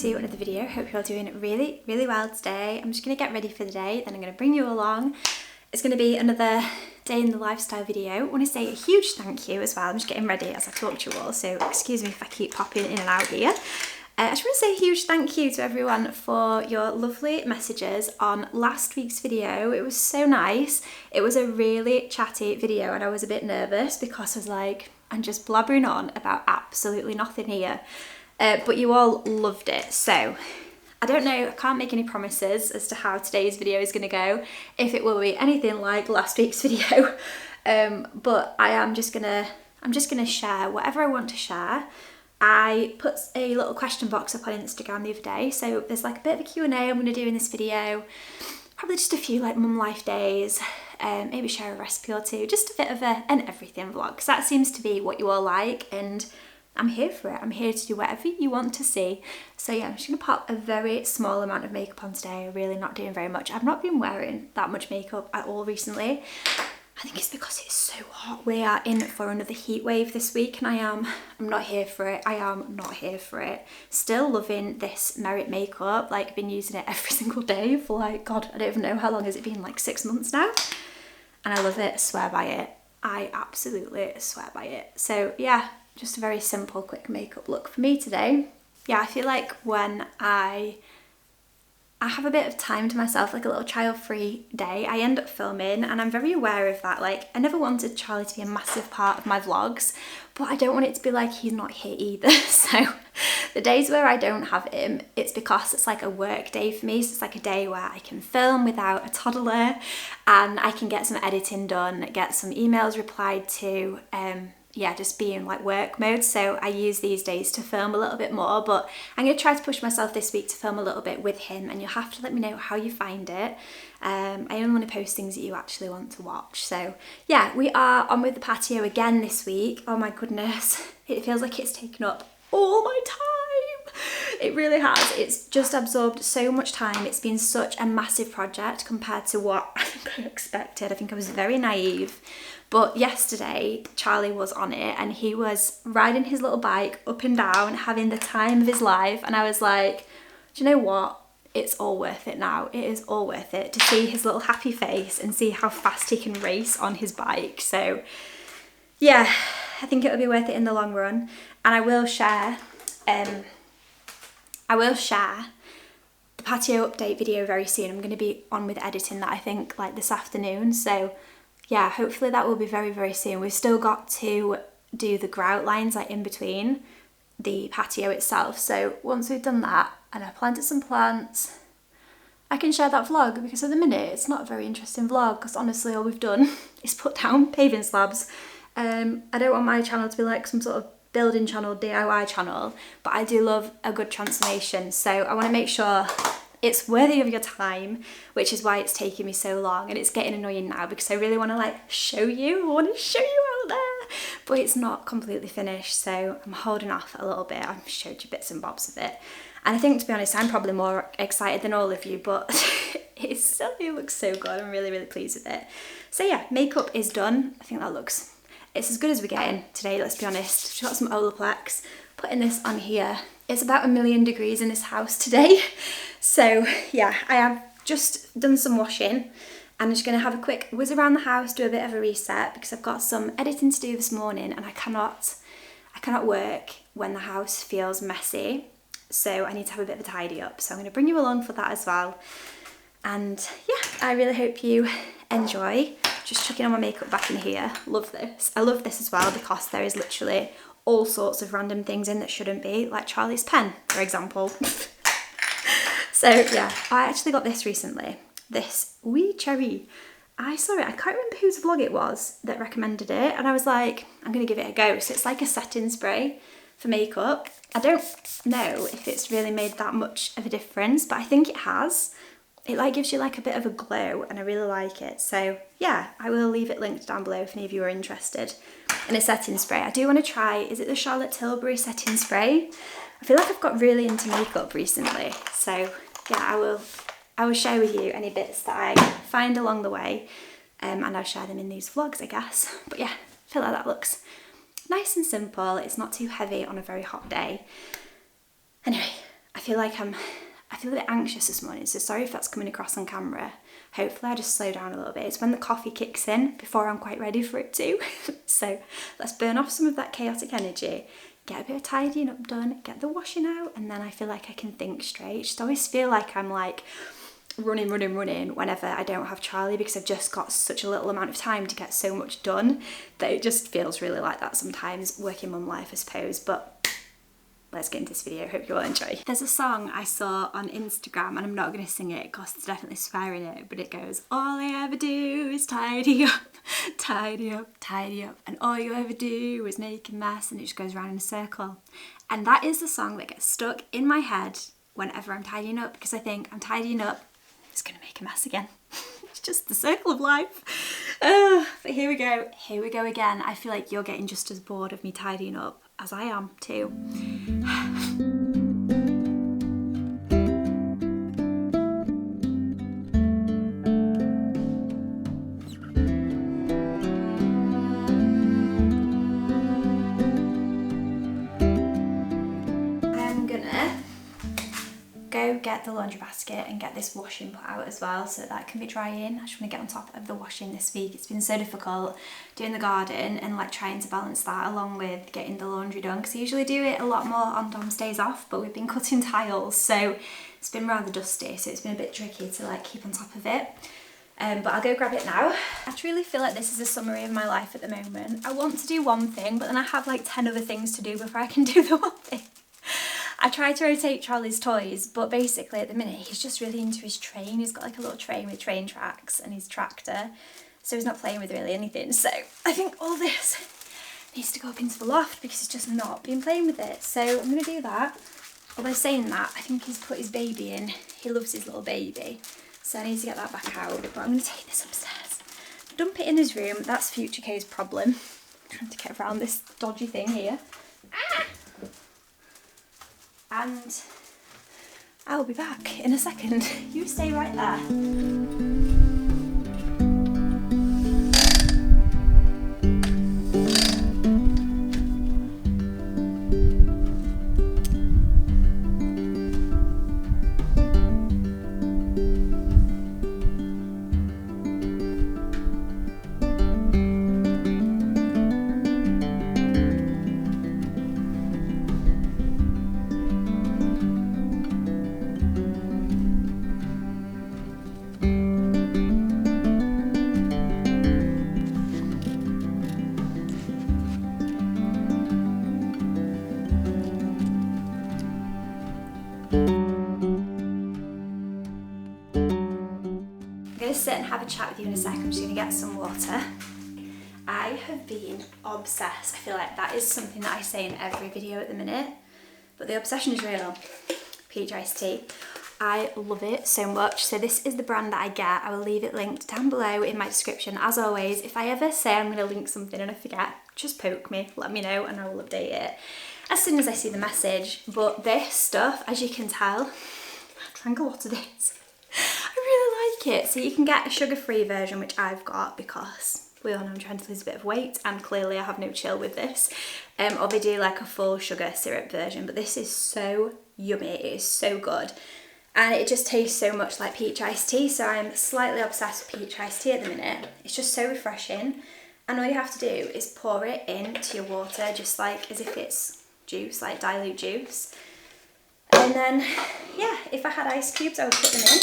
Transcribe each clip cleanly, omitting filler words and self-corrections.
to another video. Hope you're doing really well today. I'm just going to get ready for the day, then I'm going to bring you along. It's going to be another day in the lifestyle video. I want to say a huge thank you as well. I'm just getting ready as I talk to you all, so excuse me if I keep popping in and out here. I just want to say a huge thank you to everyone for your lovely messages on last week's video. It was so nice. It was a really chatty video and I was a bit nervous because I was like, I'm just blabbering on about absolutely nothing here. But you all loved it. So I don't know, I can't make any promises as to how today's video is going to go, if it will be anything like last week's video. But I'm just gonna share whatever I want to share. I put a little question box up on Instagram the other day, so there's like a bit of a Q&A I'm going to do in this video. Probably just a few like mum life days, maybe share a recipe or two, just a bit of an everything vlog, because that seems to be what you all like and I'm here for it. I'm here to do whatever you want to see. So yeah, I'm just going to pop a very small amount of makeup on today. Really not doing very much. I've not been wearing that much makeup at all recently. I think it's because it's so hot. We are in for another heat wave this week and I'm not here for it. I am not here for it. Still loving this Merit makeup. Like, been using it every single day for like, God, I don't even know how long has it been, like 6 months now. And I love it, swear by it. I absolutely swear by it. So yeah, just a very simple, quick makeup look for me today. Yeah, I feel like when I have a bit of time to myself, like a little child-free day, I end up filming, and I'm very aware of that. Like, I never wanted Charlie to be a massive part of my vlogs, but I don't want it to be like he's not here either. So the days where I don't have him, it's because it's like a work day for me. So it's like a day where I can film without a toddler and I can get some editing done, get some emails replied to, yeah, just be in like work mode. So I use these days to film a little bit more, but I'm going to try to push myself this week to film a little bit with him, and you'll have to let me know how you find it. I only want to post things that you actually want to watch. So yeah, we are on with the patio again this week. Oh my goodness, it feels like it's taken up all my time. It really has. It's just absorbed so much time. It's been such a massive project compared to what I think I expected. I think I was very naive. But yesterday, Charlie was on it and he was riding his little bike up and down, having the time of his life. And I was like, do you know what? It's all worth it now. It is all worth it to see his little happy face and see how fast he can race on his bike. So yeah, I think it'll be worth it in the long run. And I will share the patio update video very soon. I'm going to be on with editing that, I think, like this afternoon. So yeah, hopefully that will be very soon. We've still got to do the grout lines like in between the patio itself. So once we've done that and I've planted some plants, I can share that vlog, because at the minute it's not a very interesting vlog because honestly all we've done is put down paving slabs. I don't want my channel to be like some sort of building channel, DIY channel, but I do love a good transformation. So I want to make sure it's worthy of your time, which is why it's taking me so long, and it's getting annoying now because I really want to like show you. I want to show you out there, but it's not completely finished, so I'm holding off a little bit. I've showed you bits and bobs of it, and I think, to be honest, I'm probably more excited than all of you, but it looks so good. I'm really pleased with it. So yeah, makeup is done. I think it's as good as we're getting today, let's be honest. We've got some Olaplex, putting this on here. It's about 1,000,000 degrees in this house today. So yeah, I have just done some washing. I'm just going to have a quick whiz around the house, do a bit of a reset, because I've got some editing to do this morning and I cannot work when the house feels messy. So I need to have a bit of a tidy up. So I'm going to bring you along for that as well. And yeah, I really hope you enjoy. Just chucking on my makeup back in here. Love this. I love this as well because there is literally all sorts of random things in that shouldn't be, like Charlie's pen, for example. So yeah, I actually got this recently. This wee cherry. I saw it, I can't remember whose vlog it was that recommended it, and I was like, I'm gonna give it a go. So it's like a setting spray for makeup. I don't know if it's really made that much of a difference, but I think it has. It like gives you like a bit of a glow and I really like it. So yeah, I will leave it linked down below if any of you are interested in a setting spray. I do want to try, is it the Charlotte Tilbury setting spray? I feel like I've got really into makeup recently. So yeah, I will share with you any bits that I find along the way, and I'll share them in these vlogs, I guess. But yeah, I feel like that looks nice and simple. It's not too heavy on a very hot day. Anyway, I feel a bit anxious this morning, so sorry if that's coming across on camera. Hopefully I just slow down a little bit. It's when the coffee kicks in before I'm quite ready for it to. So let's burn off some of that chaotic energy, get a bit of tidying up done, get the washing out, and then I feel like I can think straight. Just always feel like I'm like running whenever I don't have Charlie, because I've just got such a little amount of time to get so much done that it just feels really like that sometimes, working mum life I suppose. But let's get into this video, hope you all enjoy. There's a song I saw on Instagram, and I'm not going to sing it because there's definitely swearing in it, but it goes, all I ever do is tidy up, tidy up, tidy up, and all you ever do is make a mess, and it just goes around in a circle. And that is the song that gets stuck in my head whenever I'm tidying up, because I think I'm tidying up, it's going to make a mess again. It's just the circle of life. But here we go again. I feel like you're getting just as bored of me tidying up as I am too. I'm gonna go get the laundry basket and get this washing put out as well so that can be drying. I just want to get on top of the washing this week. It's been so difficult doing the garden and like trying to balance that along with getting the laundry done, because I usually do it a lot more on Dom's days off, but we've been cutting tiles, so it's been rather dusty, so it's been a bit tricky to like keep on top of it. But I'll go grab it now. I truly feel like this is a summary of my life at the moment. I want to do one thing, but then I have like 10 other things to do before I can do the one thing. I tried to rotate Charlie's toys, but basically at the minute he's just really into his train. He's got like a little train with train tracks and his tractor, so he's not playing with really anything. So I think all this needs to go up into the loft because he's just not been playing with it. So I'm going to do that. Although saying that, I think he's put his baby in. He loves his little baby, so I need to get that back out. But I'm going to take this upstairs, dump it in his room. That's future Kay's problem. I'm trying to get around this dodgy thing here. Ah! And I'll be back in a second. You stay right there. Sit and have a chat with you in a second. I'm just going to get some water. I have been obsessed. I feel like that is something that I say in every video at the minute, but the obsession is real. Peach iced tea. I love it so much. So this is the brand that I get. I will leave it linked down below in my description. As always, if I ever say I'm going to link something and I forget, just poke me, let me know, and I will update it as soon as I see the message. But this stuff, as you can tell, I drank a lot of it. I really like it. So you can get a sugar-free version, which I've got because we all know I'm trying to lose a bit of weight and clearly I have no chill with this. Or they do like a full sugar syrup version, but this is so yummy. It is so good. And it just tastes so much like peach iced tea, so I'm slightly obsessed with peach iced tea at the minute. It's just so refreshing, and all you have to do is pour it into your water, just like as if it's juice, like dilute juice. And then, yeah, if I had ice cubes, I would put them in,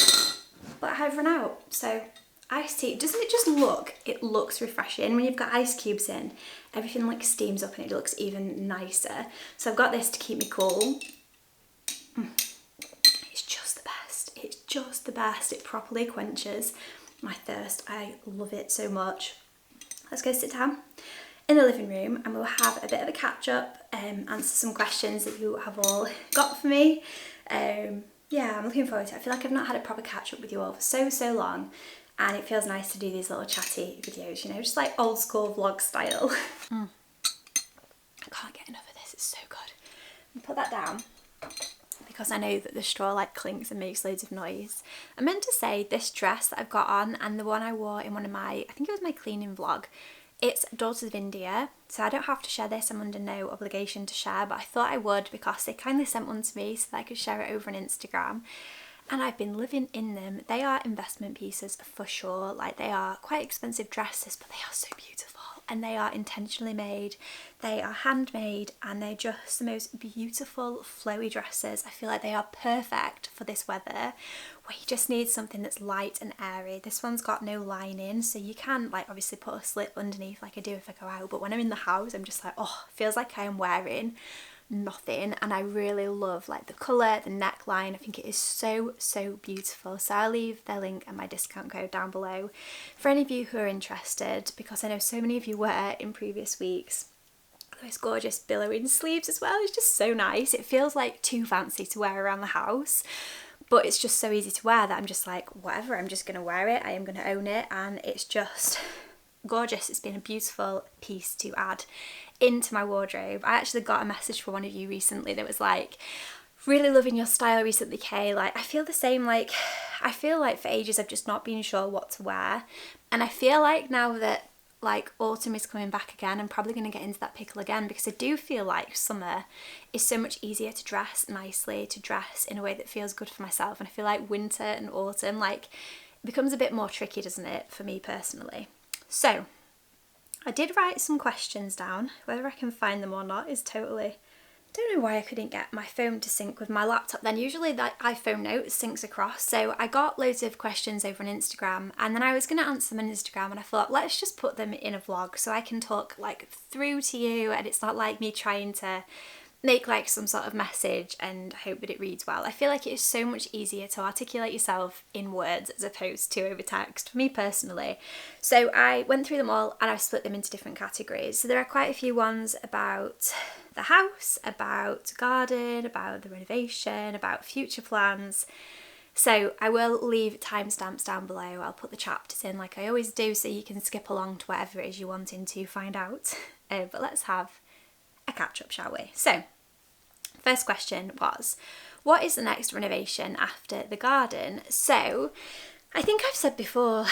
but I've run out. So iced tea, doesn't it just look, it looks refreshing. When you've got ice cubes in, everything like steams up and it looks even nicer. So I've got this to keep me cool. It's just the best. It's just the best. It properly quenches my thirst. I love it so much. Let's go sit down in the living room and we'll have a bit of a catch up, answer some questions that you have all got for me. Yeah, I'm looking forward to it. I feel like I've not had a proper catch up with you all for so long, and it feels nice to do these little chatty videos, you know, just like old school vlog style. I can't get enough of this, it's so good. I'll put that down because I know that the straw like clinks and makes loads of noise. I meant to say this dress that I've got on and the one I wore in one of my, I think it was my cleaning vlog, It's Daughters of India, so I don't have to share this, I'm under no obligation to share, but I thought I would because they kindly sent one to me so that I could share it over on Instagram. And I've been living in them. They are investment pieces for sure. Like, they are quite expensive dresses, but they are so beautiful. And they are intentionally made. They are handmade, and they're just the most beautiful flowy dresses. I feel like they are perfect for this weather where you just need something that's light and airy. This one's got no lining, so you can like obviously put a slip underneath like I do if I go out, but when I'm in the house I'm just like, oh, feels like I am wearing nothing. And I really love like the colour, the neckline. I think it is so beautiful. So I'll leave their link and my discount code down below for any of you who are interested, because I know so many of you were in previous weeks. Those gorgeous billowing sleeves as well. It's just so nice. It feels like too fancy to wear around the house, but it's just so easy to wear that I'm just like, whatever, I'm just gonna wear it, I am gonna own it, and it's just gorgeous. It's been a beautiful piece to add into my wardrobe. I actually got a message from one of you recently that was like, really loving your style recently, Kay. Like, I feel the same. Like, I feel like for ages I've just not been sure what to wear, and I feel like now that like autumn is coming back again, I'm probably going to get into that pickle again, because I do feel like summer is so much easier to dress nicely, to dress in a way that feels good for myself, and I feel like winter and autumn like it becomes a bit more tricky, doesn't it, for me personally. So I did write some questions down. Whether I can find them or not is totally... Don't know why I couldn't get my phone to sync with my laptop then. Usually that iPhone notes syncs across. So I got loads of questions over on Instagram, and then I was going to answer them on Instagram, and I thought, let's just put them in a vlog so I can talk like through to you, and it's not like me trying to make like some sort of message and hope that it reads well. I feel like it is so much easier to articulate yourself in words as opposed to over text, for me personally. So I went through them all and I split them into different categories. So there are quite a few ones about the house, about garden, about the renovation, about future plans. So I will leave timestamps down below. I'll put the chapters in like I always do, so you can skip along to whatever it is you're wanting to find out. But let's have a catch up, shall we? So first question was, what is the next renovation after the garden? So I think I've said before,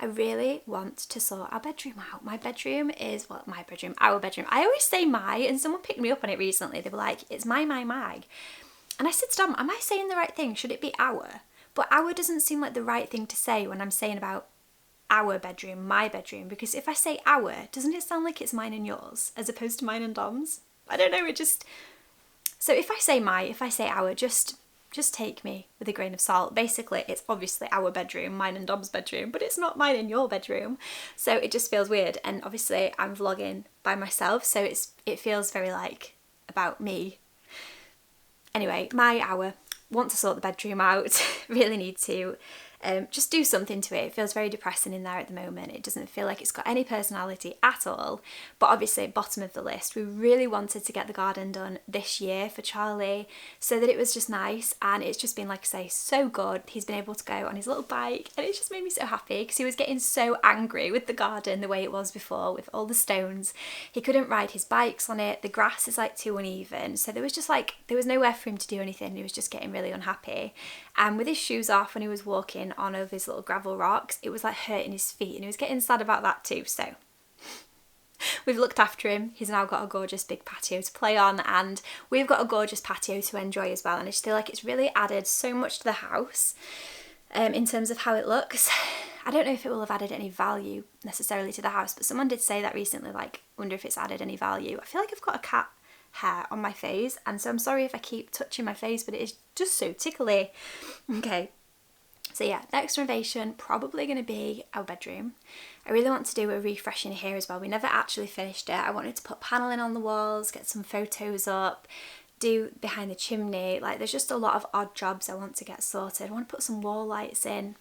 I really want to sort our bedroom out. My bedroom is, well, my bedroom, our bedroom. I always say my, and someone picked me up on it recently. They were like, it's my. And I said, Stom, am I saying the right thing? Should it be our? But our doesn't seem like the right thing to say when I'm saying about our bedroom, my bedroom, because if I say our, doesn't it sound like it's mine and yours as opposed to mine and Dom's? I don't know, it just... So if I say my, if I say our, just take me with a grain of salt. Basically, it's obviously our bedroom, mine and Dom's bedroom, but it's not mine and your bedroom. So it just feels weird. And obviously I'm vlogging by myself, so it feels very like about me. Anyway, our, want to sort the bedroom out, really need to. Just do something to it. It feels very depressing in there at the moment. It doesn't feel like it's got any personality at all. But obviously, bottom of the list, we really wanted to get the garden done this year for Charlie so that it was just nice. And it's just been, like I say, so good. He's been able to go on his little bike, and it just made me so happy because he was getting so angry with the garden the way it was before with all the stones. He couldn't ride his bikes on it. The grass is like too uneven. So there was nowhere for him to do anything. He was just getting really unhappy. And with his shoes off when he was walking on over his little gravel rocks, it was like hurting his feet, and he was getting sad about that too. So we've looked after him. He's now got a gorgeous big patio to play on, and we've got a gorgeous patio to enjoy as well. And I just feel like it's really added so much to the house in terms of how it looks. I don't know if it will have added any value necessarily to the house, but someone did say that recently, like, wonder if it's added any value. I feel like I've got a cat hair on my face, and so I'm sorry if I keep touching my face, but it is just so tickly. Okay, so yeah, next renovation probably going to be our bedroom. I really want to do a refresh in here as well. We never actually finished it. I wanted to put paneling on the walls, get some photos up, do behind the chimney. Like, there's just a lot of odd jobs I want to get sorted. I want to put some wall lights in.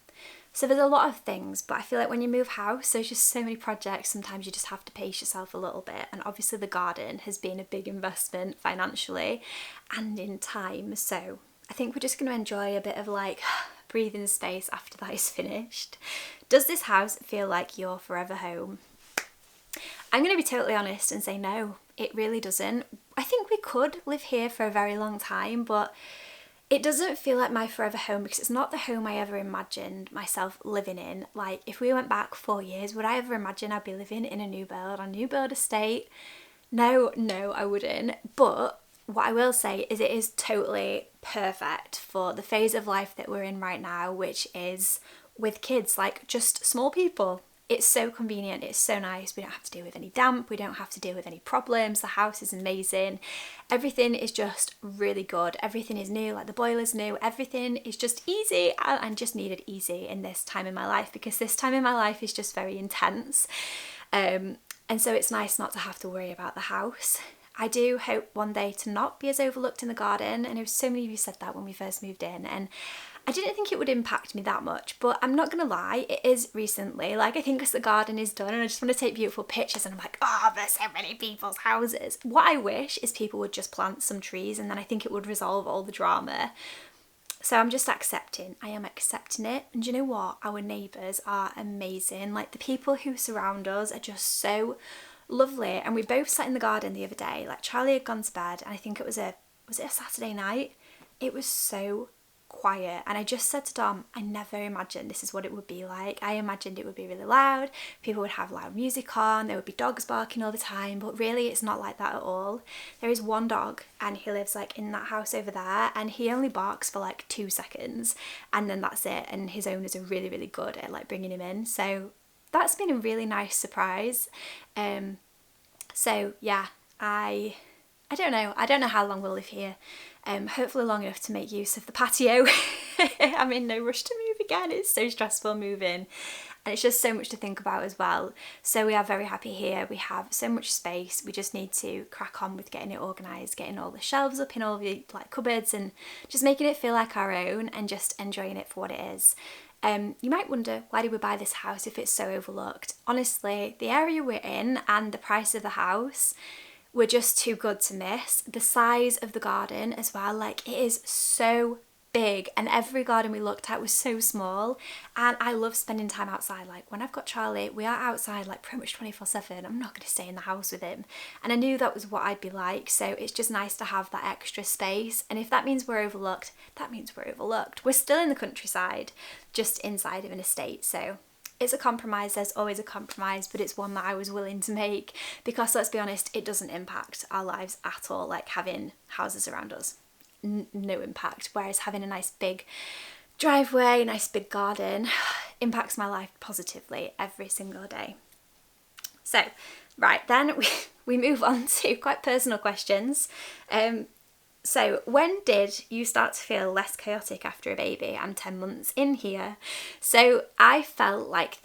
So there's a lot of things, but I feel like when you move house, there's just so many projects. Sometimes you just have to pace yourself a little bit. And obviously the garden has been a big investment financially and in time. So I think we're just going to enjoy a bit of like breathing space after that is finished. Does this house feel like your forever home? I'm going to be totally honest and say no, it really doesn't. I think we could live here for a very long time, but It doesn't feel like my forever home because it's not the home I ever imagined myself living in. Like, if we went back 4 years, would I ever imagine I'd be living in a new build, on a new build estate? No, I wouldn't. But what I will say is it is totally perfect for the phase of life that we're in right now, which is with kids, like just small people. It's so convenient, it's so nice. We don't have to deal with any damp, we don't have to deal with any problems. The house is amazing. Everything is just really good. Everything is new, like the boiler's new. Everything is just easy. I just needed easy in this time in my life because this time in my life is just very intense. And so it's nice not to have to worry about the house. I do hope one day to not be as overlooked in the garden. And there was so many of you said that when we first moved in, and I didn't think it would impact me that much, but I'm not gonna lie, it is recently. Like, I think as the garden is done and I just want to take beautiful pictures and I'm like, oh, there's so many people's houses. What I wish is people would just plant some trees and then I think it would resolve all the drama. So I'm just accepting. I am accepting it. And do you know what? Our neighbours are amazing. Like, the people who surround us are just so lovely. And we both sat in the garden the other day. Like, Charlie had gone to bed and I think was it a Saturday night? It was so quiet, and I just said to Dom, I never imagined this is what it would be like. I imagined it would be really loud, people would have loud music on, there would be dogs barking all the time, but really it's not like that at all. There is one dog and he lives like in that house over there, and he only barks for like 2 seconds and then that's it, and his owners are really, really good at like bringing him in. So that's been a really nice surprise. So yeah, I don't know how long we'll live here. Hopefully long enough to make use of the patio. I'm in no rush to move again. It's so stressful moving and it's just so much to think about as well. So we are very happy here. We have so much space. We just need to crack on with getting it organised, getting all the shelves up in all the like cupboards and just making it feel like our own and just enjoying it for what it is. You might wonder, why did we buy this house if it's so overlooked? Honestly, the area we're in and the price of the house were just too good to miss. The size of the garden as well, like it is so big, and every garden we looked at was so small, and I love spending time outside. Like when I've got Charlie, we are outside like pretty much 24/7. I'm not going to stay in the house with him, and I knew that was what I'd be like, so it's just nice to have that extra space. And if that means we're overlooked, that means we're overlooked. We're still in the countryside, just inside of an estate, so it's a compromise. There's always a compromise, but it's one that I was willing to make because, let's be honest, it doesn't impact our lives at all, like having houses around us. No impact. Whereas having a nice big driveway, a nice big garden impacts my life positively every single day. So, right, then we move on to quite personal questions. So when did you start to feel less chaotic after a baby? I'm 10 months in here. So I felt like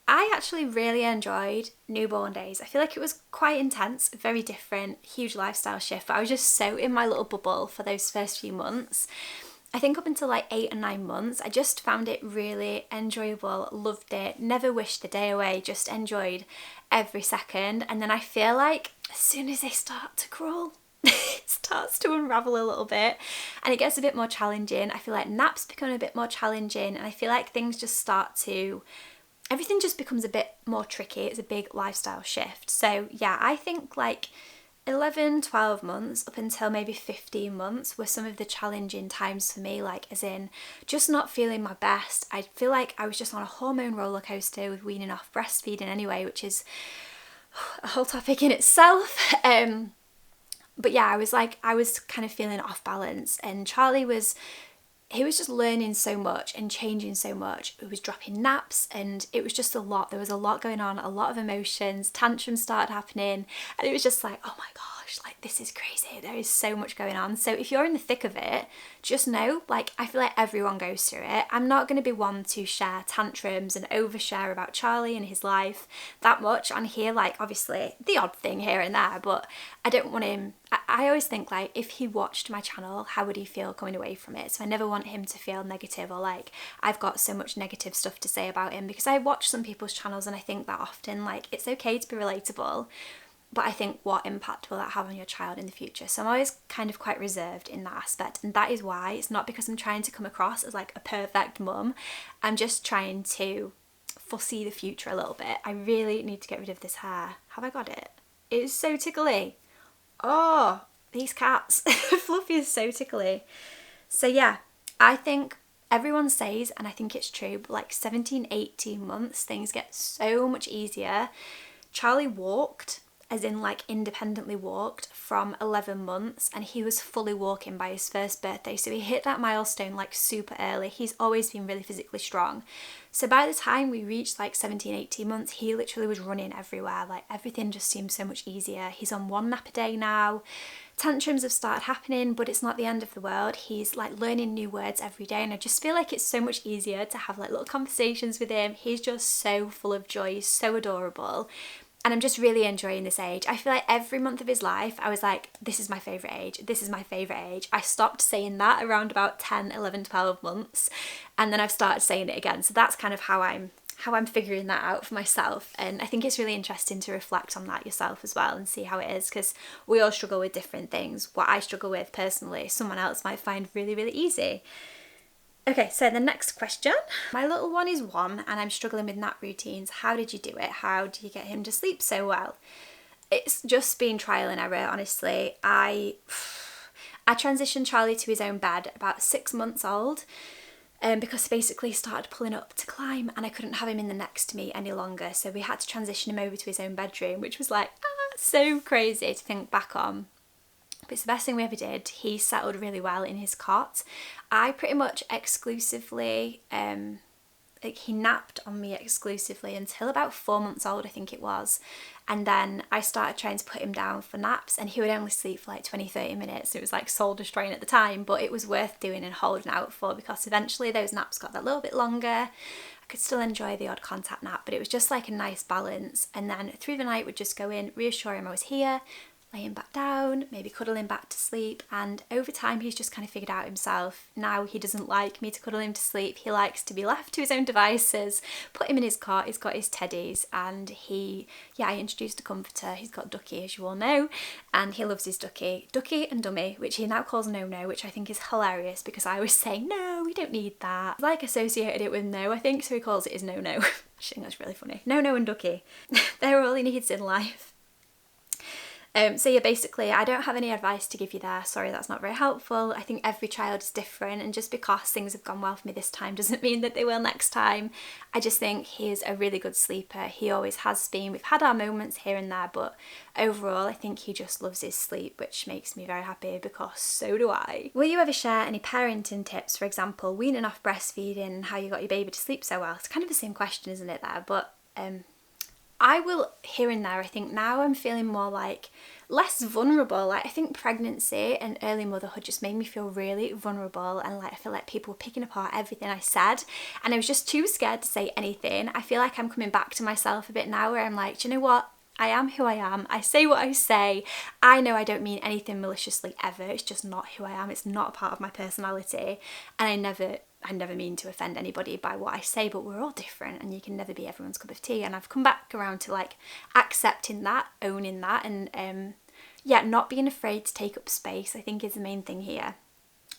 I actually really enjoyed newborn days. I feel like it was quite intense, very different, huge lifestyle shift, but I was just so in my little bubble for those first few months. I think up until like 8 or 9 months, I just found it really enjoyable, loved it, never wished the day away, just enjoyed every second. And then I feel like as soon as they start to crawl, it starts to unravel a little bit and it gets a bit more challenging. I feel like naps become a bit more challenging, and I feel like everything just becomes a bit more tricky. It's a big lifestyle shift. So yeah, I think like 11, 12 months up until maybe 15 months were some of the challenging times for me, like as in just not feeling my best. I feel like I was just on a hormone roller coaster with weaning off breastfeeding anyway, which is a whole topic in itself. But yeah, I was kind of feeling off balance, and Charlie was just learning so much and changing so much. He was dropping naps and it was just a lot. There was a lot going on, a lot of emotions, tantrums started happening, and it was just like, oh my gosh, like this is crazy. There is so much going on. So if you're in the thick of it, just know, like, I feel like everyone goes through it. I'm not going to be one to share tantrums and overshare about Charlie and his life that much on here. Like, obviously the odd thing here and there, but I don't want him, I always think like, if he watched my channel, how would he feel coming away from it? So I never want him to feel negative, or like I've got so much negative stuff to say about him, because I watch some people's channels and I think that often like it's okay to be relatable, but I think what impact will that have on your child in the future? So I'm always kind of quite reserved in that aspect, and that is why it's not because I'm trying to come across as like a perfect mum. I'm just trying to foresee the future a little bit. I really need to get rid of this hair. Have I got it? It is so tickly. Oh, these cats. Fluffy is so tickly. So yeah, I think everyone says, and I think it's true, but like 17, 18 months, things get so much easier. Charlie walked, as in like independently walked, from 11 months, and he was fully walking by his first birthday. So he hit that milestone like super early. He's always been really physically strong. So by the time we reached like 17, 18 months, he literally was running everywhere. Like everything just seemed so much easier. He's on 1 nap a day now. Tantrums have started happening, but it's not the end of the world. He's like learning new words every day, and I just feel like it's so much easier to have like little conversations with him. He's just so full of joy, he's so adorable. And I'm just really enjoying this age. I feel like every month of his life, I was like, this is my favourite age. This is my favourite age. I stopped saying that around about 10, 11, 12 months. And then I've started saying it again. So that's kind of how I'm figuring that out for myself. And I think it's really interesting to reflect on that yourself as well and see how it is, because we all struggle with different things. What I struggle with personally, someone else might find really, really easy. Okay, so the next question. My little one is 1 and I'm struggling with nap routines. How did you do it? How do you get him to sleep so well? It's just been trial and error, honestly. I transitioned Charlie to his own bed about 6 months old, because he basically started pulling up to climb and I couldn't have him in the next to me any longer. So we had to transition him over to his own bedroom, which was like, so crazy to think back on. But it's the best thing we ever did. He settled really well in his cot. I pretty much exclusively, he napped on me exclusively until about 4 months old, I think it was. And then I started trying to put him down for naps, and he would only sleep for like 20, 30 minutes. It was like soul destroying at the time, but it was worth doing and holding out for, because eventually those naps got that little bit longer. I could still enjoy the odd contact nap, but it was just like a nice balance. And then through the night would just go in, reassure him I was here, lay him back down, maybe cuddle him back to sleep, and over time he's just kind of figured out himself. Now he doesn't like me to cuddle him to sleep. He likes to be left to his own devices. Put him in his cot, he's got his teddies, and I introduced a comforter. He's got Ducky, as you all know, and he loves his Ducky and Dummy, which he now calls No, which I think is hilarious, because I always say, no, we don't need that. I like associated it with No, I think, so he calls it his No. I think that's really funny. No and Ducky. They're all he needs in life. So yeah, basically I don't have any advice to give you there. Sorry, that's not very helpful. I think every child is different, and just because things have gone well for me this time doesn't mean that they will next time. I just think he is a really good sleeper. He always has been. We've had our moments here and there, but overall I think he just loves his sleep, which makes me very happy, because so do I. Will you ever share any parenting tips, for example, weaning off breastfeeding and how you got your baby to sleep so well? It's kind of the same question, isn't it, there? But I will, here and there, I think now I'm feeling more like less vulnerable. Like I think pregnancy and early motherhood just made me feel really vulnerable, and like I feel like people were picking apart everything I said, and I was just too scared to say anything. I feel like I'm coming back to myself a bit now, where I'm like, do you know what? I am who I am. I say what I say. I know I don't mean anything maliciously ever. It's just not who I am. It's not a part of my personality, and I never mean to offend anybody by what I say, but we're all different and you can never be everyone's cup of tea. And I've come back around to like accepting that, owning that, and not being afraid to take up space, I think, is the main thing here.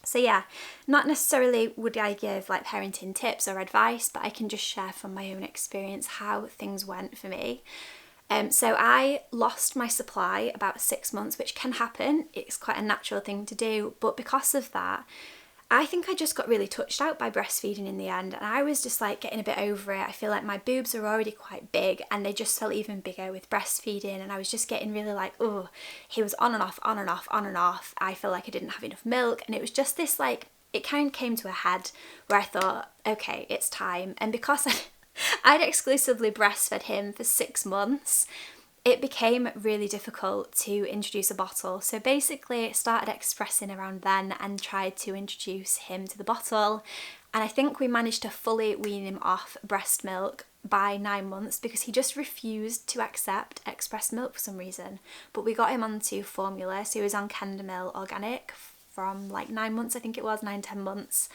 So yeah, not necessarily would I give like parenting tips or advice, but I can just share from my own experience how things went for me. So I lost my supply about 6 months, which can happen. It's quite a natural thing to do, but because of that, I think I just got really touched out by breastfeeding in the end, and I was just like getting a bit over it. I feel like my boobs are already quite big and they just felt even bigger with breastfeeding, and I was just getting really like, oh, he was on and off, on and off, on and off. I feel like I didn't have enough milk, and it was just this like, it kind of came to a head where I thought, okay, it's time. And because I'd exclusively breastfed him for 6 months, it became really difficult to introduce a bottle. So basically it started expressing around then and tried to introduce him to the bottle. And I think we managed to fully wean him off breast milk by 9 months, because he just refused to accept express milk for some reason. But we got him onto formula, so he was on Kendamil organic from like 9 months, I think it was, 9-10 months.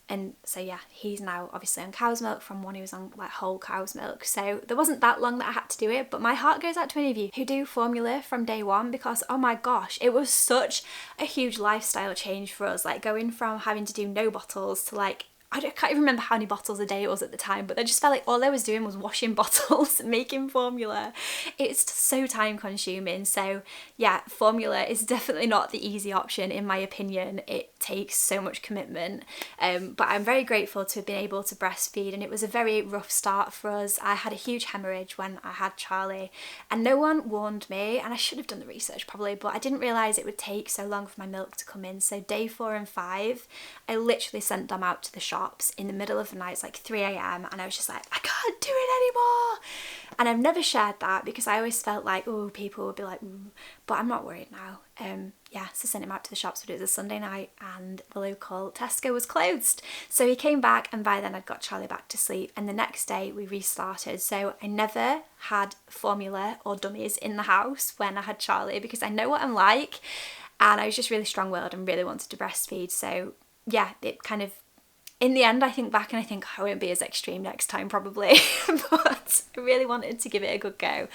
And so yeah, he's now obviously on cow's milk from when he was on like whole cow's milk. So there wasn't that long that I had to do it, but my heart goes out to any of you who do formula from day one, because oh my gosh, it was such a huge lifestyle change for us, like going from having to do no bottles to like I can't even remember how many bottles a day it was at the time, but I just felt like all I was doing was washing bottles and making formula. It's so time consuming. So yeah, formula is definitely not the easy option in my opinion. It takes so much commitment. But I'm very grateful to have been able to breastfeed, and it was a very rough start for us. I had a huge hemorrhage when I had Charlie, and no one warned me, and I should have done the research probably, but I didn't realise it would take so long for my milk to come in. So day 4 and 5, I literally sent them out to the shops in the middle of the night. It's like 3 a.m. and I was just like, I can't do it anymore. And I've never shared that because I always felt like, oh, people would be like, ooh, but I'm not worried now. Yeah, so sent him out to the shops, but it was a Sunday night and the local Tesco was closed. So he came back, and by then I'd got Charlie back to sleep, and the next day we restarted. So I never had formula or dummies in the house when I had Charlie because I know what I'm like, and I was just really strong-willed and really wanted to breastfeed. So yeah, it kind of, in the end, I think back and I think I won't be as extreme next time probably, but I really wanted to give it a good go.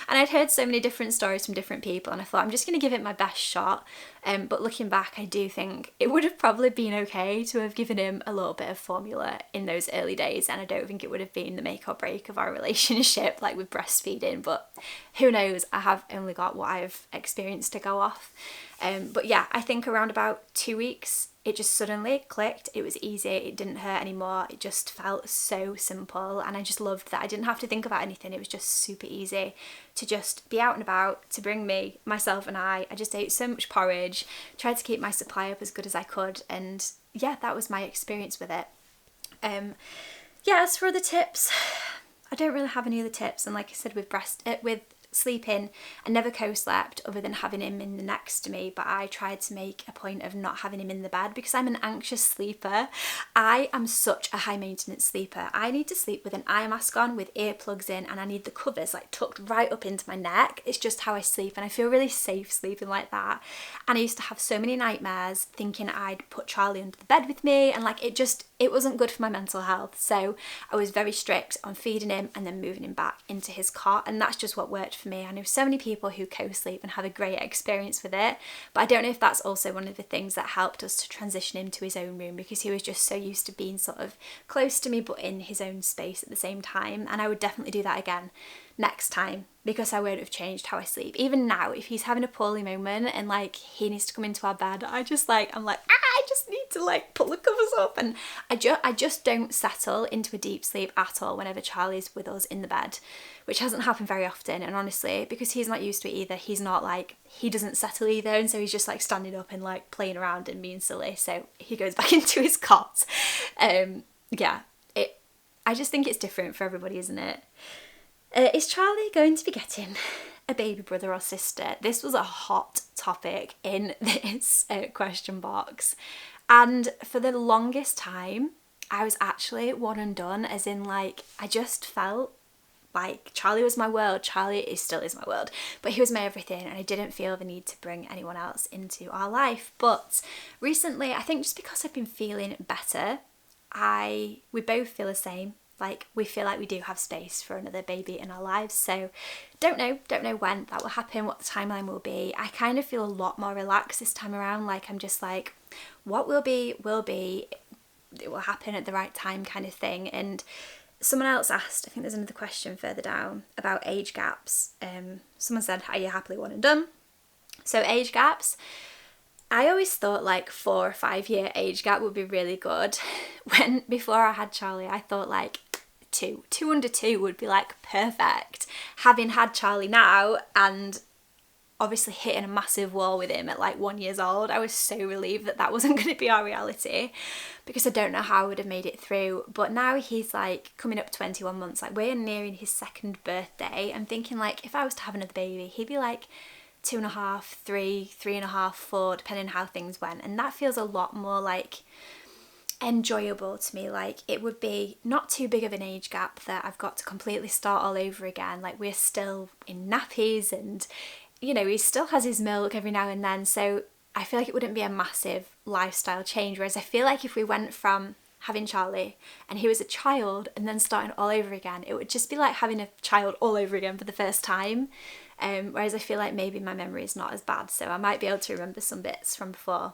And I'd heard so many different stories from different people, and I thought I'm just going to give it my best shot. But looking back, I do think it would have probably been okay to have given him a little bit of formula in those early days, and I don't think it would have been the make or break of our relationship like with breastfeeding, but who knows, I have only got what I've experienced to go off. But yeah, I think around about 2 weeks, it just suddenly clicked. It was easy, it didn't hurt anymore, it just felt so simple, and I just loved that I didn't have to think about anything. It was just super easy to just be out and about, to bring me, myself and I just ate so much porridge, tried to keep my supply up as good as I could, and yeah, that was my experience with it. Yeah, as for other tips, I don't really have any other tips, and like I said, with sleeping, I never co-slept other than having him in the next to me, but I tried to make a point of not having him in the bed because I'm an anxious sleeper. I am such a high maintenance sleeper. I need to sleep with an eye mask on, with earplugs in, and I need the covers like tucked right up into my neck. It's just how I sleep, and I feel really safe sleeping like that. And I used to have so many nightmares thinking I'd put Charlie under the bed with me, and like it wasn't good for my mental health. So I was very strict on feeding him and then moving him back into his cot, and that's just what worked for me. I know so many people who co-sleep and have a great experience with it, but I don't know if that's also one of the things that helped us to transition him to his own room, because he was just so used to being sort of close to me but in his own space at the same time. And I would definitely do that again next time, because I won't have changed how I sleep. Even now, if he's having a poorly moment and like he needs to come into our bed, I'm like, I just need to like pull the covers up, and I just don't settle into a deep sleep at all whenever Charlie's with us in the bed, which hasn't happened very often. And honestly, because he's not used to it either, he doesn't settle either, and so he's just like standing up and like playing around and being silly, so he goes back into his cot. Yeah, I just think it's different for everybody, isn't it? Is Charlie going to be getting a baby brother or sister? This was a hot topic in this question box, and for the longest time I was actually one and done, as in like I just felt like Charlie was my world. Charlie still is my world, but he was my everything, and I didn't feel the need to bring anyone else into our life. But recently, I think just because I've been feeling better, we both feel the same. Like we feel like we do have space for another baby in our lives. So don't know when that will happen, what the timeline will be. I kind of feel a lot more relaxed this time around. Like I'm just like, what will be, it will happen at the right time kind of thing. And someone else asked, I think there's another question further down about age gaps. Someone said, are you happily one and done? So age gaps, I always thought like 4 or 5 year age gap would be really good. Before I had Charlie, I thought like 2 under 2 would be like perfect. Having had Charlie now, and obviously hitting a massive wall with him at like 1 year old, I was so relieved that wasn't going to be our reality, because I don't know how I would have made it through. But now he's like coming up 21 months, like we're nearing his 2nd birthday. I'm thinking like if I was to have another baby, he'd be like 2.5, 3, 3.5, 4, depending on how things went. And that feels a lot more like enjoyable to me. Like it would be not too big of an age gap that I've got to completely start all over again. Like we're still in nappies, and you know, he still has his milk every now and then. So I feel like it wouldn't be a massive lifestyle change. Whereas I feel like if we went from having Charlie and he was a child and then starting all over again, it would just be like having a child all over again for the first time. Whereas I feel like maybe my memory is not as bad, so I might be able to remember some bits from before.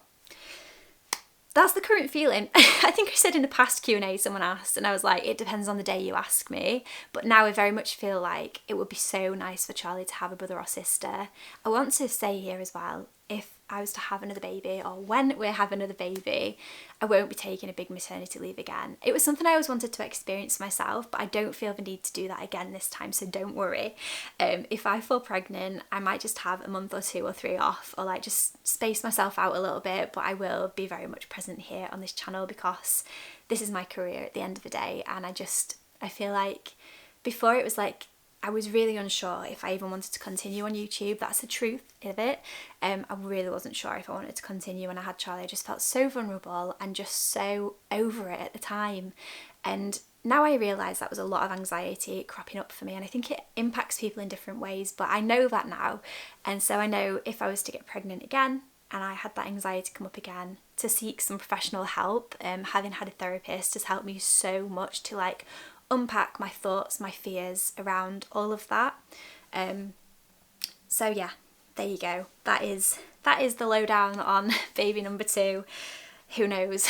that's the current feeling. I think I said in a past Q&A someone asked, and I was like, it depends on the day you ask me. But now I very much feel like it would be so nice for Charlie to have a brother or sister. I want to say here as well, if I was to have another baby, or when we have another baby, I won't be taking a big maternity leave again. It was something I always wanted to experience myself, but I don't feel the need to do that again this time, so don't worry. If I fall pregnant, I might just have a month or 2 or 3 off, or like just space myself out a little bit, but I will be very much present here on this channel because this is my career at the end of the day. And I feel like before it was like, I was really unsure if I even wanted to continue on YouTube. That's the truth of it. I really wasn't sure if I wanted to continue when I had Charlie. I just felt so vulnerable and just so over it at the time. And now I realise that was a lot of anxiety cropping up for me, and I think it impacts people in different ways, but I know that now. And so I know if I was to get pregnant again and I had that anxiety come up again, to seek some professional help. Having had a therapist has helped me so much to like unpack my thoughts, my fears around all of that. So yeah, there you go. That is the lowdown on baby number 2. Who knows?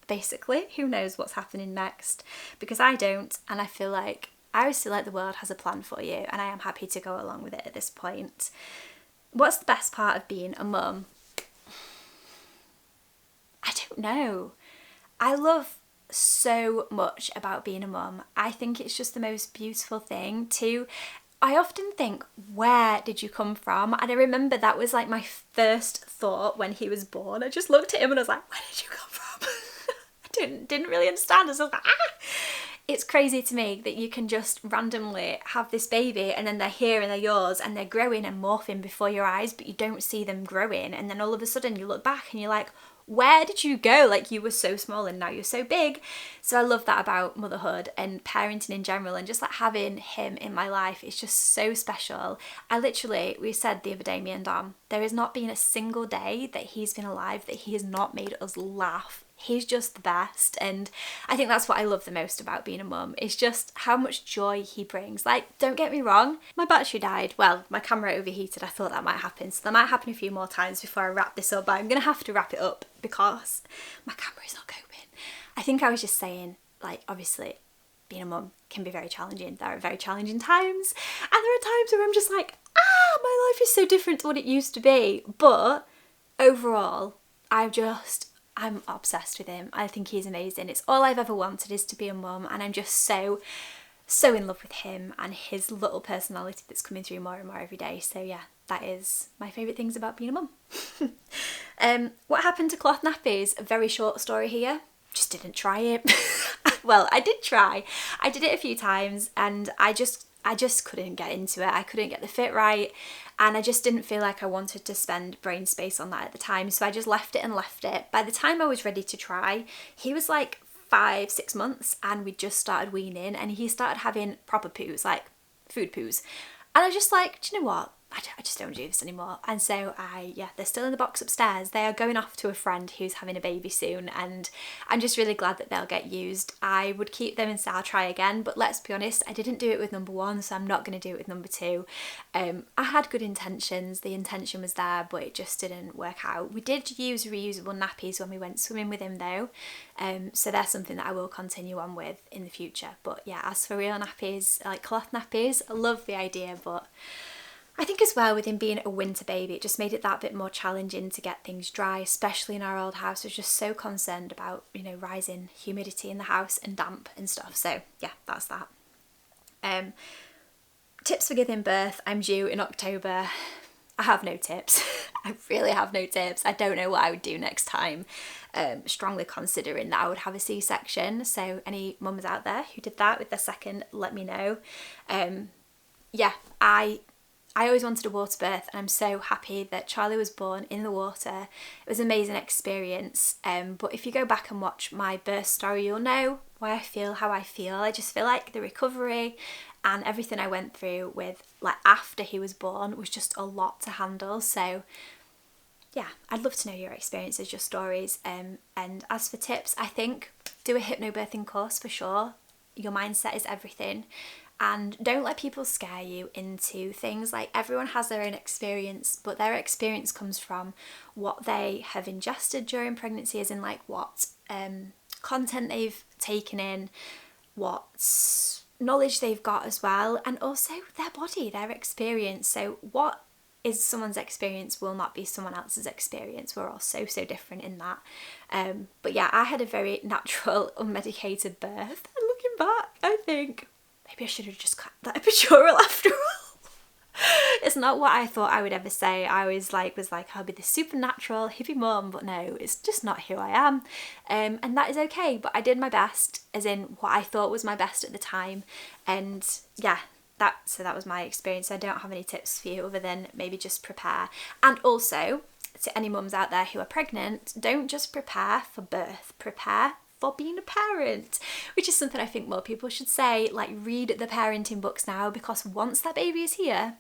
Basically, who knows what's happening next? Because I don't, and I feel like I always feel like the world has a plan for you, and I am happy to go along with it at this point. What's the best part of being a mum? I don't know. I love so much about being a mum. I think it's just the most beautiful thing too. I often think, where did you come from? And I remember that was like my first thought when he was born. I just looked at him and I was like, where did you come from? I didn't really understand. I was like, ah! It's crazy to me that you can just randomly have this baby and then they're here and they're yours and they're growing and morphing before your eyes, but you don't see them growing. And then all of a sudden you look back and you're like, where did you go? Like, you were so small and now you're so big. So I love that about motherhood and parenting in general, and just like having him in my life is just so special. We said the other day, me and Dom, there has not been a single day that he's been alive that he has not made us laugh. He's just the best, and I think that's what I love the most about being a mum, is just how much joy he brings. Like, don't get me wrong, my battery died. Well, my camera overheated. I thought that might happen, so that might happen a few more times before I wrap this up, but I'm gonna have to wrap it up because my camera is not coping. I think I was just saying, like, obviously being a mum can be very challenging. There are very challenging times, and there are times where I'm just like, my life is so different to what it used to be. But overall, I'm obsessed with him. I think he's amazing. It's all I've ever wanted, is to be a mum, and I'm just so in love with him and his little personality that's coming through more and more every day. So yeah, that is my favourite things about being a mum. What happened to cloth nappies? A very short story here. Just didn't try it. Well, I did try. I did it a few times and I just couldn't get into it. I couldn't get the fit right, and I just didn't feel like I wanted to spend brain space on that at the time, so I just left it. By the time I was ready to try, he was like 5-6 months and we just started weaning, and he started having proper poos, like food poos, and I was just like, do you know what? I just don't do this anymore. And so they're still in the box upstairs. They are going off to a friend who's having a baby soon, and I'm just really glad that they'll get used. I would keep them and say I'll try again, but let's be honest, I didn't do it with number 1, so I'm not going to do it with number 2. I had good intentions. The intention was there, but it just didn't work out. We did use reusable nappies when we went swimming with him though, so that's something that I will continue on with in the future. But yeah, as for real nappies, like cloth nappies, I love the idea, but I think as well, with him being a winter baby, it just made it that bit more challenging to get things dry, especially in our old house. I was just so concerned about, rising humidity in the house and damp and stuff. So yeah, that's that. Tips for giving birth. I'm due in October. I have no tips. I really have no tips. I don't know what I would do next time. Strongly considering that I would have a C-section. So any mums out there who did that with their second, let me know. I always wanted a water birth, and I'm so happy that Charlie was born in the water. It was an amazing experience, but if you go back and watch my birth story, you'll know why I feel how I feel. I just feel like the recovery and everything I went through with, like, after he was born was just a lot to handle. So yeah, I'd love to know your experiences, your stories, and as for tips, I think do a hypnobirthing course for sure. Your mindset is everything. And don't let people scare you into things. Like, everyone has their own experience, but their experience comes from what they have ingested during pregnancy, as in like what content they've taken in, what knowledge they've got as well, and also their body, their experience. So what is someone's experience will not be someone else's experience. We're all so different in that. But yeah, I had a very natural, unmedicated birth. And looking back, I think maybe I should have just cut that epidural after all. It's not what I thought I would ever say. I was like, I'll be the supernatural hippie mum, but no, it's just not who I am. And that is okay, but I did my best, as in what I thought was my best at the time. And yeah, that was my experience. I don't have any tips for you other than maybe just prepare. And also, to any mums out there who are pregnant, don't just prepare for birth, prepare for being a parent, which is something I think more people should say. Like, read the parenting books now, because once that baby is here,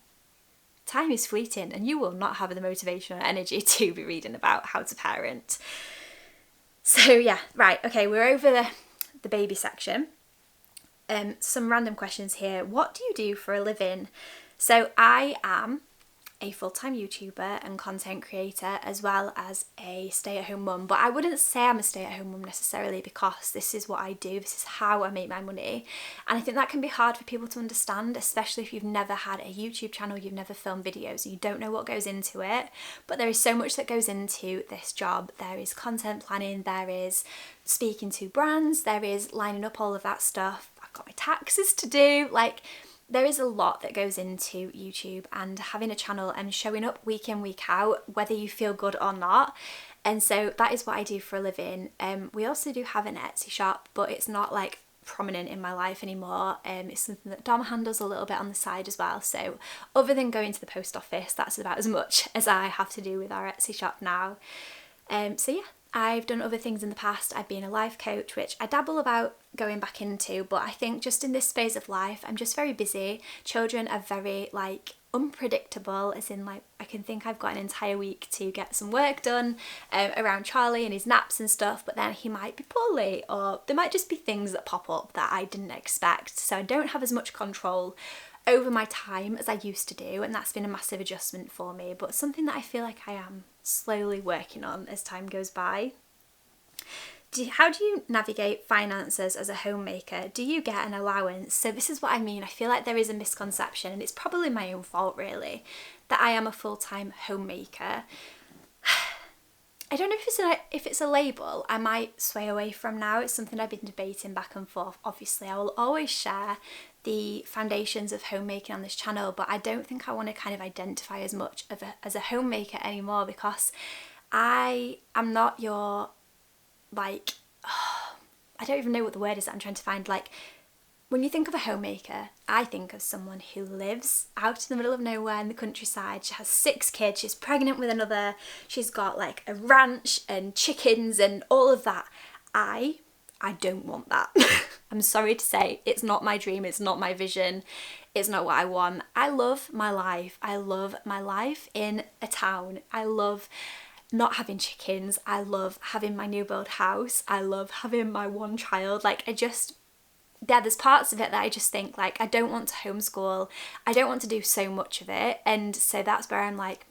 time is fleeting and you will not have the motivation or energy to be reading about how to parent. So yeah, right, okay, we're over the baby section. Some random questions here. What do you do for a living? So I am a full-time YouTuber and content creator, as well as a stay-at-home mum. But I wouldn't say I'm a stay-at-home mum necessarily, because this is what I do, this is how I make my money. And I think that can be hard for people to understand, especially if you've never had a YouTube channel, you've never filmed videos, you don't know what goes into it. But there is so much that goes into this job. There is content planning, there is speaking to brands, there is lining up all of that stuff. I've got my taxes to do, like, there is a lot that goes into YouTube and having a channel and showing up week in, week out, whether you feel good or not. And so that is what I do for a living. We also do have an Etsy shop, but it's not like prominent in my life anymore. It's something that Dom handles a little bit on the side as well. So other than going to the post office, that's about as much as I have to do with our Etsy shop now. So yeah, I've done other things in the past. I've been a life coach, which I dabble about going back into, but I think just in this phase of life, I'm just very busy. Children are very like unpredictable, as in like I can think I've got an entire week to get some work done around Charlie and his naps and stuff, but then he might be poorly, or there might just be things that pop up that I didn't expect. So I don't have as much control over my time as I used to do, and that's been a massive adjustment for me, but something that I feel like I am slowly working on as time goes by. How do you navigate finances as a homemaker? Do you get an allowance? So this is what I mean. I feel like there is a misconception, and it's probably my own fault really, that I am a full-time homemaker. I don't know if it's a label I might sway away from now. It's something I've been debating back and forth. Obviously, I will always share the foundations of homemaking on this channel, but I don't think I want to kind of identify as much as a homemaker anymore, because I am not your, like, I don't even know what the word is that I'm trying to find. Like, when you think of a homemaker, I think of someone who lives out in the middle of nowhere in the countryside. She has 6 kids, she's pregnant with another, she's got like a ranch and chickens and all of that. I don't want that. I'm sorry to say, it's not my dream, it's not my vision, it's not what I want. I love my life. I love my life in a town. I love not having chickens. I love having my new build house. I love having my one child. Like, there's parts of it that I just think, like, I don't want to homeschool. I don't want to do so much of it. And so that's where I'm like,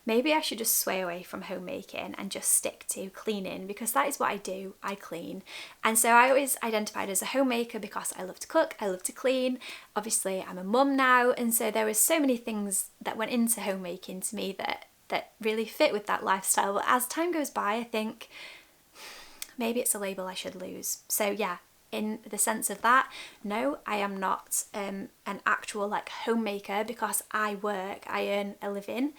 maybe I should just sway away from homemaking and just stick to cleaning, because that is what I do. I clean. And so I always identified as a homemaker because I love to cook, I love to clean. Obviously, I'm a mum now. And so there was so many things that went into homemaking to me that really fit with that lifestyle. But as time goes by, I think maybe it's a label I should lose. So yeah, in the sense of that, no, I am not an actual like homemaker, because I work, I earn a living,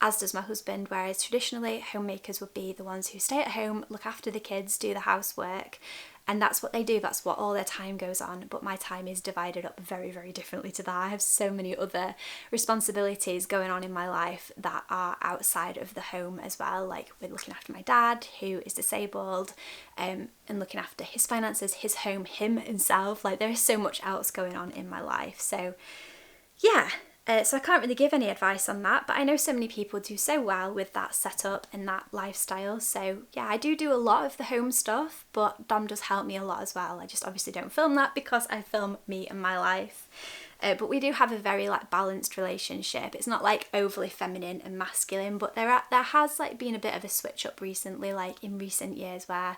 as does my husband, whereas traditionally homemakers would be the ones who stay at home, look after the kids, do the housework, and that's what they do, that's what all their time goes on. But my time is divided up very, very differently to that. I have so many other responsibilities going on in my life that are outside of the home as well, like with looking after my dad who is disabled, and looking after his finances, his home, himself. Like, there is so much else going on in my life. So yeah, So I can't really give any advice on that, but I know so many people do so well with that setup and that lifestyle. So yeah, I do a lot of the home stuff, but Dom does help me a lot as well. I just obviously don't film that because I film me and my life. But we do have a very like balanced relationship. It's not like overly feminine and masculine, but there has like been a bit of a switch up recently, like in recent years, where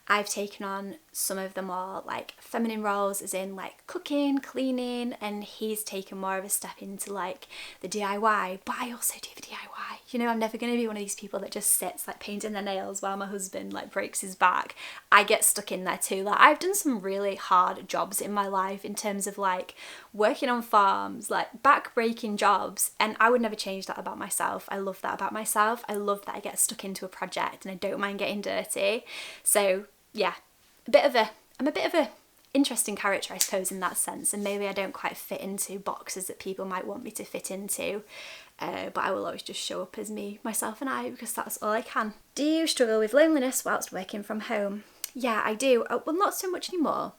I've taken on some of the more like feminine roles, as in like cooking, cleaning, and he's taken more of a step into like the DIY, but I also do the DIY. You know, I'm never going to be one of these people that just sits like painting their nails while my husband like breaks his back. I get stuck in there too. Like I've done some really hard jobs in my life in terms of like working on farms, like back-breaking jobs, and I would never change that about myself. I love that about myself. I love that I get stuck into a project and I don't mind getting dirty. So yeah, I'm a bit of a interesting character, I suppose, in that sense, and maybe I don't quite fit into boxes that people might want me to fit into, but I will always just show up as me, myself and I, because that's all I can. Do you struggle with loneliness whilst working from home? Yeah, I do. Well, not so much anymore.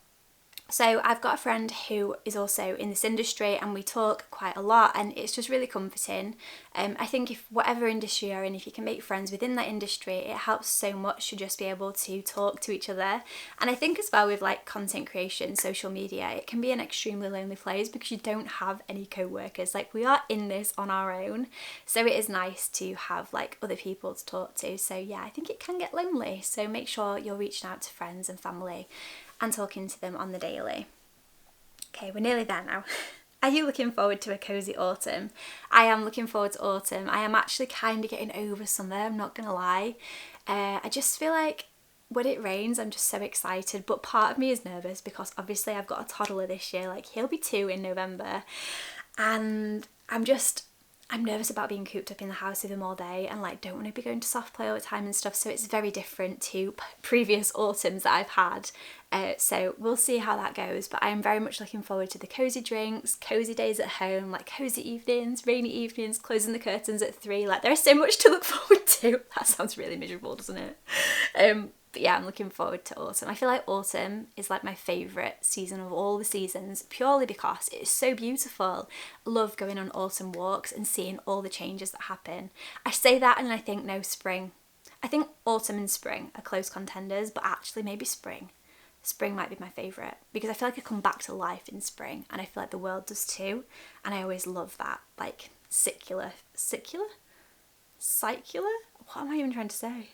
So I've got a friend who is also in this industry and we talk quite a lot, and it's just really comforting. I think if whatever industry you're in, if you can make friends within that industry, it helps so much to just be able to talk to each other. And I think as well with like content creation, social media, it can be an extremely lonely place because you don't have any co-workers. Like we are in this on our own. So it is nice to have like other people to talk to. So yeah, I think it can get lonely. So make sure you're reaching out to friends and family and talking to them on the daily. Okay, we're nearly there now. Are you looking forward to a cosy autumn? I am looking forward to autumn. I am actually kind of getting over summer, I'm not gonna lie. I just feel like when it rains, I'm just so excited, but part of me is nervous because obviously I've got a toddler this year, like he'll be 2 in November, and I'm nervous about being cooped up in the house with him all day and like don't want to be going to soft play all the time and stuff, so it's very different to previous autumns that I've had. So we'll see how that goes, but I am very much looking forward to the cosy drinks, cosy days at home, like cosy evenings, rainy evenings, closing the curtains at 3. Like there's so much to look forward to. That sounds really miserable, doesn't it? But yeah, I'm looking forward to autumn. I feel like autumn is like my favourite season of all the seasons, purely because it is so beautiful. I love going on autumn walks and seeing all the changes that happen. I say that and I think no, spring. I think autumn and spring are close contenders, but actually maybe spring. Spring might be my favourite because I feel like I come back to life in spring, and I feel like the world does too, and I always love that like secular? What am I even trying to say?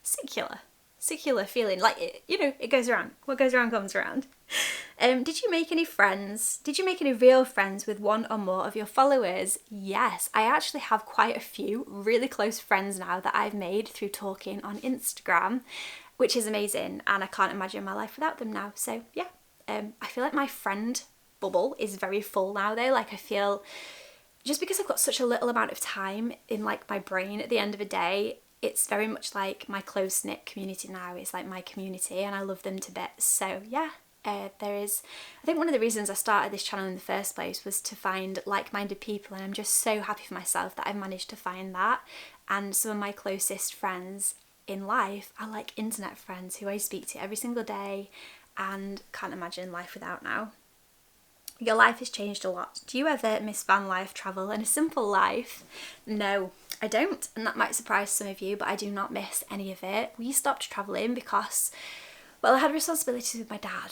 Secular feeling, like it, you know, it goes around. What goes around comes around. Did you make any friends? Did you make any real friends with one or more of your followers? Yes, I actually have quite a few really close friends now that I've made through talking on Instagram, which is amazing, and I can't imagine my life without them now. So yeah, I feel like my friend bubble is very full now though. Like I feel, just because I've got such a little amount of time in like my brain at the end of a day, it's very much like my close-knit community now. It's like my community and I love them to bits. So yeah, I think one of the reasons I started this channel in the first place was to find like-minded people, and I'm just so happy for myself that I've managed to find that. And some of my closest friends in life are like internet friends who I speak to every single day and can't imagine life without now. Your life has changed a lot. Do you ever miss van life, travel and a simple life? No, I don't, and that might surprise some of you, but I do not miss any of it. We stopped travelling because, well, I had responsibilities with my dad,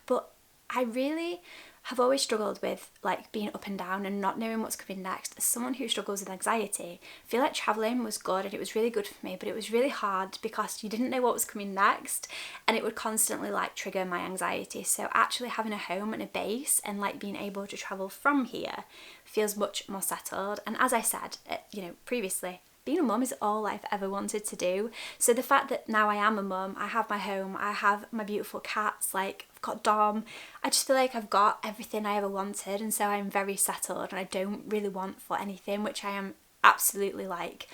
but I really have always struggled with like being up and down and not knowing what's coming next. As someone who struggles with anxiety, I feel like travelling was good and it was really good for me, but it was really hard because you didn't know what was coming next and it would constantly like trigger my anxiety. So actually having a home and a base and like being able to travel from here feels much more settled. And as I said, you know, previously, being a mum is all I've ever wanted to do. So the fact that now I am a mum, I have my home, I have my beautiful cats, like I've got Dom, I just feel like I've got everything I ever wanted, and so I'm very settled and I don't really want for anything, which I am absolutely like.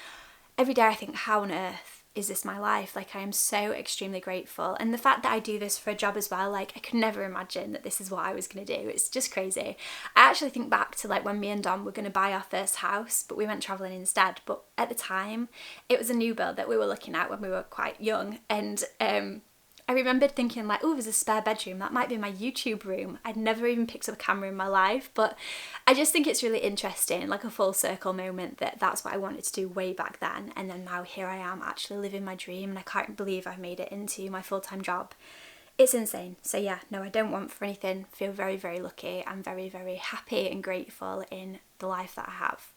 Every day I think, how on earth is this my life? Like I am so extremely grateful, and the fact that I do this for a job as well, like I could never imagine that this is what I was going to do. It's just crazy. I actually think back to like when me and Dom were going to buy our first house, but we went travelling instead. But at the time it was a new build that we were looking at when we were quite young, and I remembered thinking like, oh, there's a spare bedroom, that might be my YouTube room. I'd never even picked up a camera in my life, but I just think it's really interesting, like a full circle moment, that that's what I wanted to do way back then, and then now here I am actually living my dream, and I can't believe I've made it into my full-time job. It's insane. So yeah, no, I don't want for anything. Feel very, very lucky. I'm very, very happy and grateful in the life that I have.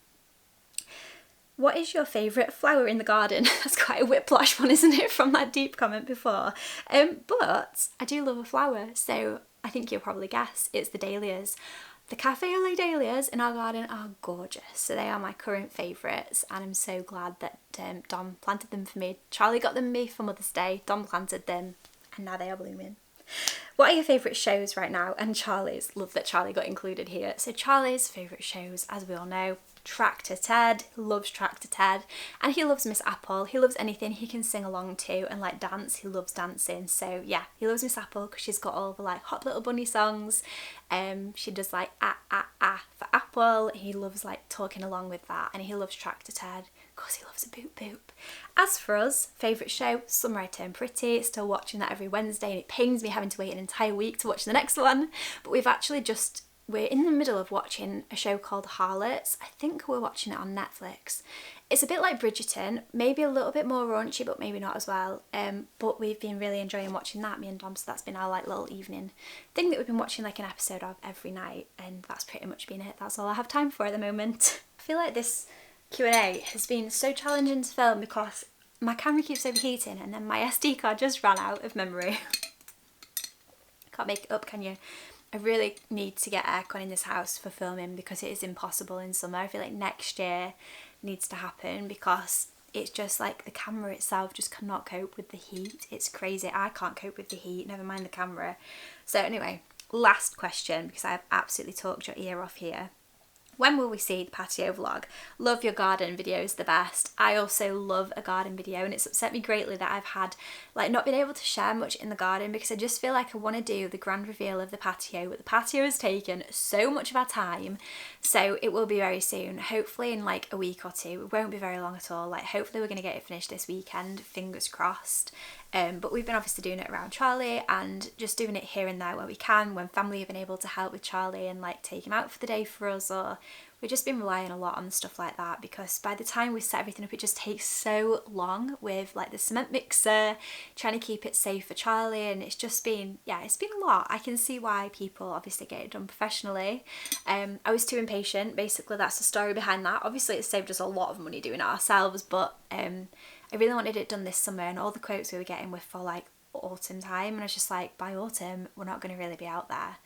What is your favourite flower in the garden? That's quite a whiplash one, isn't it, from that deep comment before? But I do love a flower, so I think you'll probably guess it's the dahlias. The cafe au lait dahlias in our garden are gorgeous, so they are my current favourites, and I'm so glad that Dom planted them for me. Charlie got them me for Mother's Day, Dom planted them, and now they are blooming. What are your favourite shows right now? And Charlie's. Love that Charlie got included here. So Charlie's favourite shows, as we all know, Tractor Ted, loves Tractor Ted, and he loves Miss Apple. He loves anything he can sing along to and like dance. He loves dancing, so yeah, he loves Miss Apple because she's got all the like hot little bunny songs. She does like ah ah ah for apple. He loves like talking along with that, and he loves Tractor Ted because he loves a boop boop. As for us, favourite show, Summer I Turn Pretty. Still watching that every Wednesday, and it pains me having to wait an entire week to watch the next one, but we've actually we're in the middle of watching a show called Harlots. I think we're watching it on Netflix. It's a bit like Bridgerton, maybe a little bit more raunchy, but maybe not as well. But we've been really enjoying watching that, me and Dom, so that's been our like little evening thing that we've been watching like an episode of every night, and that's pretty much been it. That's all I have time for at the moment. I feel like this Q&A has been so challenging to film because my camera keeps overheating and then my SD card just ran out of memory. Can't make it up, can you? I really need to get aircon in this house for filming because it is impossible in summer. I feel like next year needs to happen because it's just like the camera itself just cannot cope with the heat. It's crazy. I can't cope with the heat, never mind the camera. So anyway, last question, because I've absolutely talked your ear off here. When will we see the patio vlog? Love your garden videos the best. I also love a garden video, and it's upset me greatly that I've had not been able to share much in the garden because I just feel like I want to do the grand reveal of the patio, but the patio has taken so much of our time, so it will be very soon, hopefully in like a week or two. It won't be very long at all. Hopefully we're going to get it finished this weekend, fingers crossed. But we've been obviously doing it around Charlie and just doing it here and there where we can, when family have been able to help with Charlie and take him out for the day for us, or we've just been relying a lot on stuff like that because by the time we set everything up it just takes so long with the cement mixer, trying to keep it safe for Charlie, and it's just been, yeah, it's been a lot. I can see why people obviously get it done professionally. I was too impatient, basically that's the story behind that. Obviously it saved us a lot of money doing it ourselves, but I really wanted it done this summer, and all the quotes we were getting were for autumn time, and I was just like, by autumn we're not going to really be out there.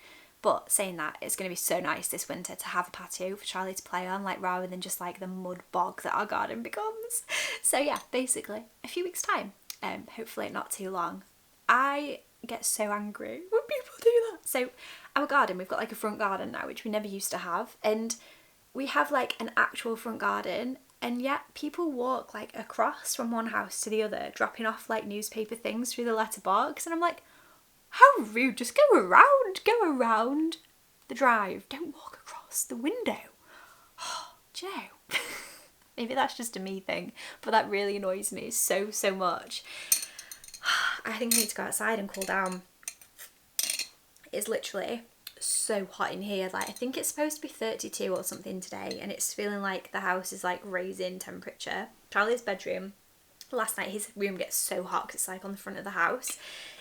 But saying that, it's going to be so nice this winter to have a patio for Charlie to play on, rather than just the mud bog that our garden becomes. So yeah, basically a few weeks time, hopefully not too long. I get so angry when people do that. So our garden, we've got a front garden now, which we never used to have, and we have an actual front garden, and yet people walk across from one house to the other, dropping off newspaper things through the letterbox, and I'm like, how rude, just go around the drive, don't walk across the window. Do you know? Maybe that's just a me thing, but that really annoys me so much. I think I need to go outside and cool down. It's literally so hot in here. I think it's supposed to be 32 or something today, and it's feeling like the house is raising temperature. Charlie's bedroom, last night his room gets so hot because it's on the front of the house.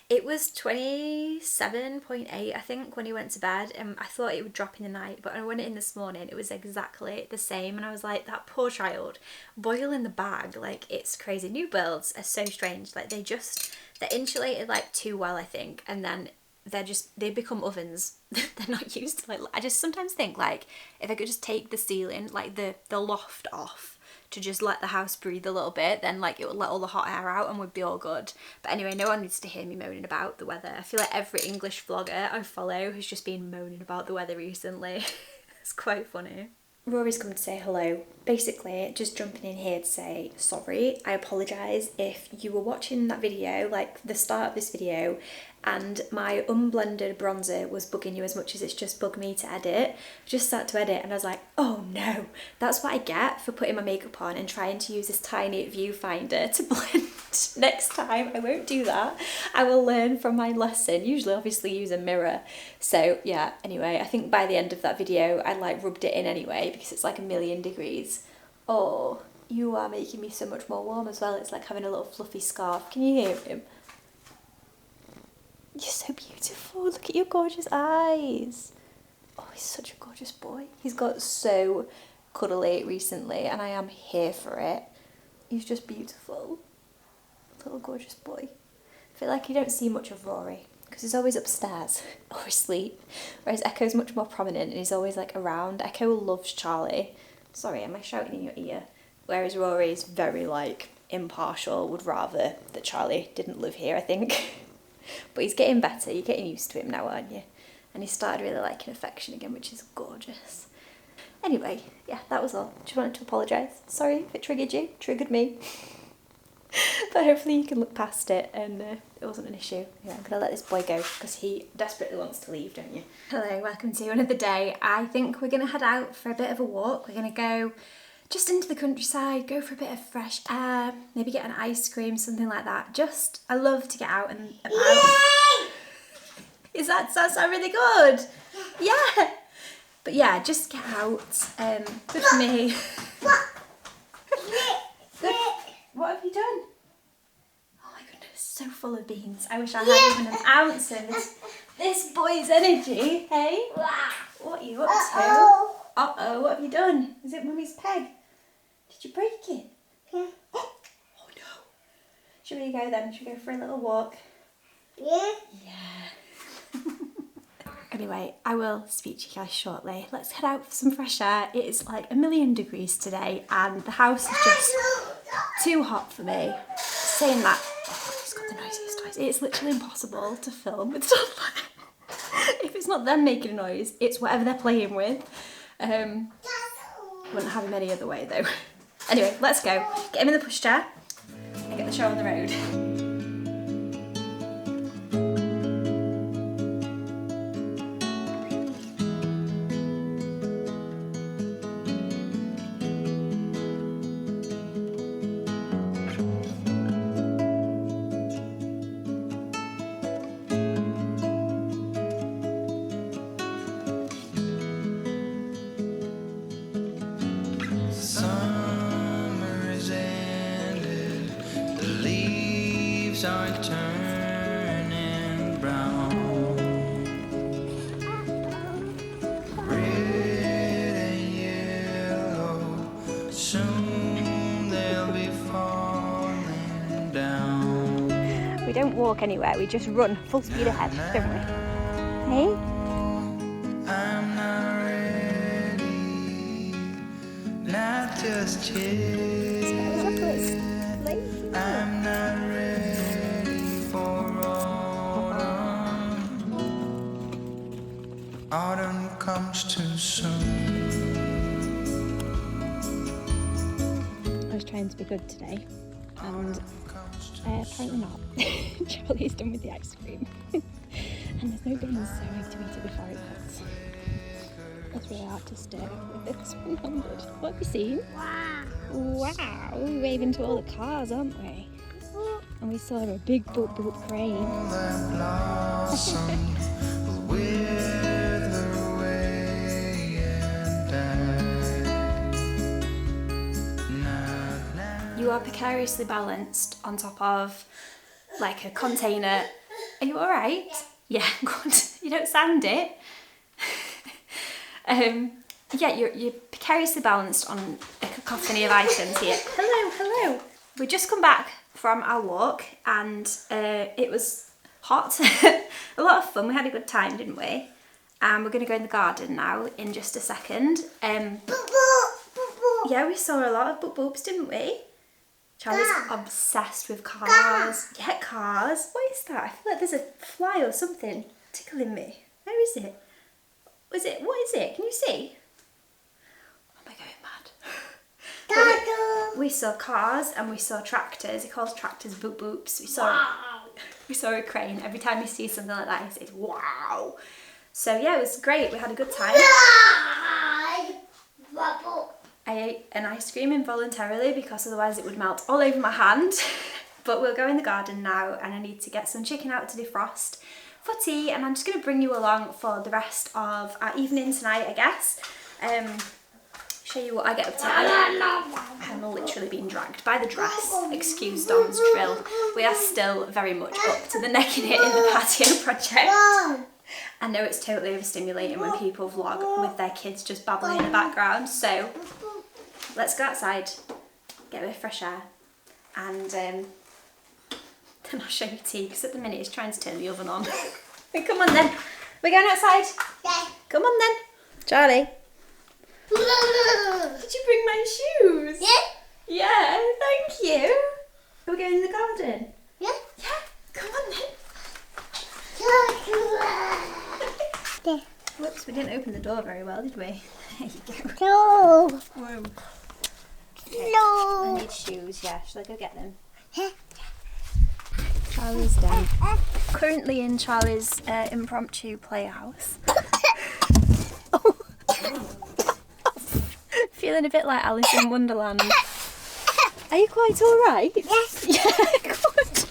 It was 27.8 I think when he went to bed, and I thought it would drop in the night, but when I went in this morning it was exactly the same, and I was like, that poor child, boil in the bag. It's crazy. New builds are so strange. They're insulated too well, I think, and then they become ovens. They're not used to I just sometimes think if I could just take the ceiling, the loft off, to just let the house breathe a little bit, then it would let all the hot air out and we'd be all good. But anyway, no one needs to hear me moaning about the weather. I feel like every English vlogger I follow has just been moaning about the weather recently. It's quite funny. Rory's come to say hello. Basically, just jumping in here to say sorry. I apologise if you were watching that video, the start of this video, and my unblended bronzer was bugging you as much as it's just bugged me to edit. Just started to edit and I was like, oh no, that's what I get for putting my makeup on and trying to use this tiny viewfinder to blend. Next time I won't do that. I will learn from my lesson. Usually obviously use a mirror. So yeah, anyway, I think by the end of that video I like rubbed it in anyway because it's like 1,000,000 degrees. Oh, you are making me so much more warm as well. It's like having a little fluffy scarf. Can you hear him? You're so beautiful. Look at your gorgeous eyes. Oh, he's such a gorgeous boy. He's got so cuddly recently and I am here for it. He's just beautiful. Little gorgeous boy. I feel like you don't see much of Rory because he's always upstairs or asleep, whereas Echo's much more prominent and he's always like around. Echo loves Charlie. Sorry, am I shouting in your ear? Whereas Rory is very like impartial, would rather that Charlie didn't live here, I think. But he's getting better, you're getting used to him now, aren't you? And he started really liking affection again, which is gorgeous. Anyway, yeah, that was all. Just wanted to apologise. Sorry if it triggered you, triggered me. But hopefully you can look past it and it wasn't an issue. Yeah, I'm gonna let this boy go because he desperately wants to leave, don't you? Hello, welcome to another day. I think we're gonna head out for a bit of a walk. We're gonna go just into the countryside, go for a bit of fresh air, maybe get an ice cream, something like that. I love to get out and about. Yay! Does that sound really good? Yeah. But yeah, just get out. Good for me. Good. What have you done? Oh my goodness, so full of beans. I wish I had even an ounce of this boy's energy. Hey? What are you up to? Uh-oh, what have you done? Is it Mummy's peg? Did you break it? Yeah. Oh no. Should we go then? Should we go for a little walk? Yeah. Yeah. Anyway, I will speak to you guys shortly. Let's head out for some fresh air. It is like 1,000,000 degrees today and the house is just too hot for me. Saying that, oh, he's got the noisiest toys. It's literally impossible to film with toddler. If it's not them making a noise, it's whatever they're playing with. Wouldn't have him any other way though. Anyway, let's go. Get him in the pushchair and get the show on the road. Are turning brown, red and yellow, soon they'll be falling down. We don't walk anywhere, we just run full speed ahead, don't we? Hey? I'm not ready, not just yet. I'm not ready for autumn. Autumn comes too soon. I was trying to be good today, and apparently not. Charlie's done with the ice cream. And there's no beans, so I need to eat it before it melts. It's really hard to stay with this 100. What have you seen? Wow! Wow! We're waving to all the cars, aren't we? And we saw a big boop boop crane. You are precariously balanced on top of like a container. Are you alright? Yeah, good. You don't sound it. Yeah, you're precariously balanced on a cacophony of items here. Hello, hello. We just come back from our walk and it was hot. A lot of fun. We had a good time, didn't we? And we're going to go in the garden now in just a second. Yeah, we saw a lot of boop boops, didn't we? Charlie's obsessed with cars. Yeah, cars. What is that? I feel like there's a fly or something tickling me. Where is it? What is it? Can you see? Am I going mad? We saw cars and we saw tractors. He calls tractors boop boops. We saw we saw a crane. Every time you see something like that, it's wow. So yeah, it was great. We had a good time. I ate an ice cream involuntarily because otherwise it would melt all over my hand. But we'll go in the garden now, and I need to get some chicken out to defrost for tea, and I'm just going to bring you along for the rest of our evening tonight, I guess. Show you what I get up to. I'm literally being dragged by the dress. Excuse Dom's drill. We are still very much up to the neck in it in the patio project. I know it's totally overstimulating when people vlog with their kids just babbling in the background, so let's go outside, get a bit of fresh air, and then I'll show you tea, because at the minute it's trying to turn the oven on. Come on then, we're going outside. Yeah. Come on then. Charlie. Did you bring my shoes? Yeah. Yeah, thank you. Are we going in the garden? Yeah. Yeah, come on then. Whoops, we didn't open the door very well, did we? There you go. No. Whoa. Okay. No. I need shoes, yeah. Shall I go get them? Yeah. Charlie's down. Currently in Charlie's impromptu playhouse. Oh. Feeling a bit like Alice in Wonderland. Are you quite alright? Yes. Yeah, good.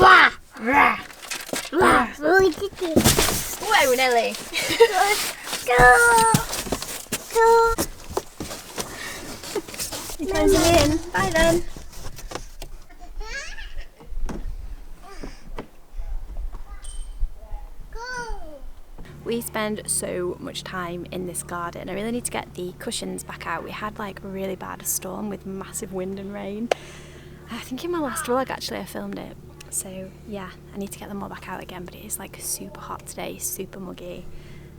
Wah. Wah. Wah. Whoa, Nelly. Go. You closing me in? Bye then. We spend so much time in this garden. I really need to get the cushions back out. We had like a really bad storm with massive wind and rain. I think in my last vlog actually I filmed it. So yeah, I need to get them all back out again, but it is like super hot today, super muggy.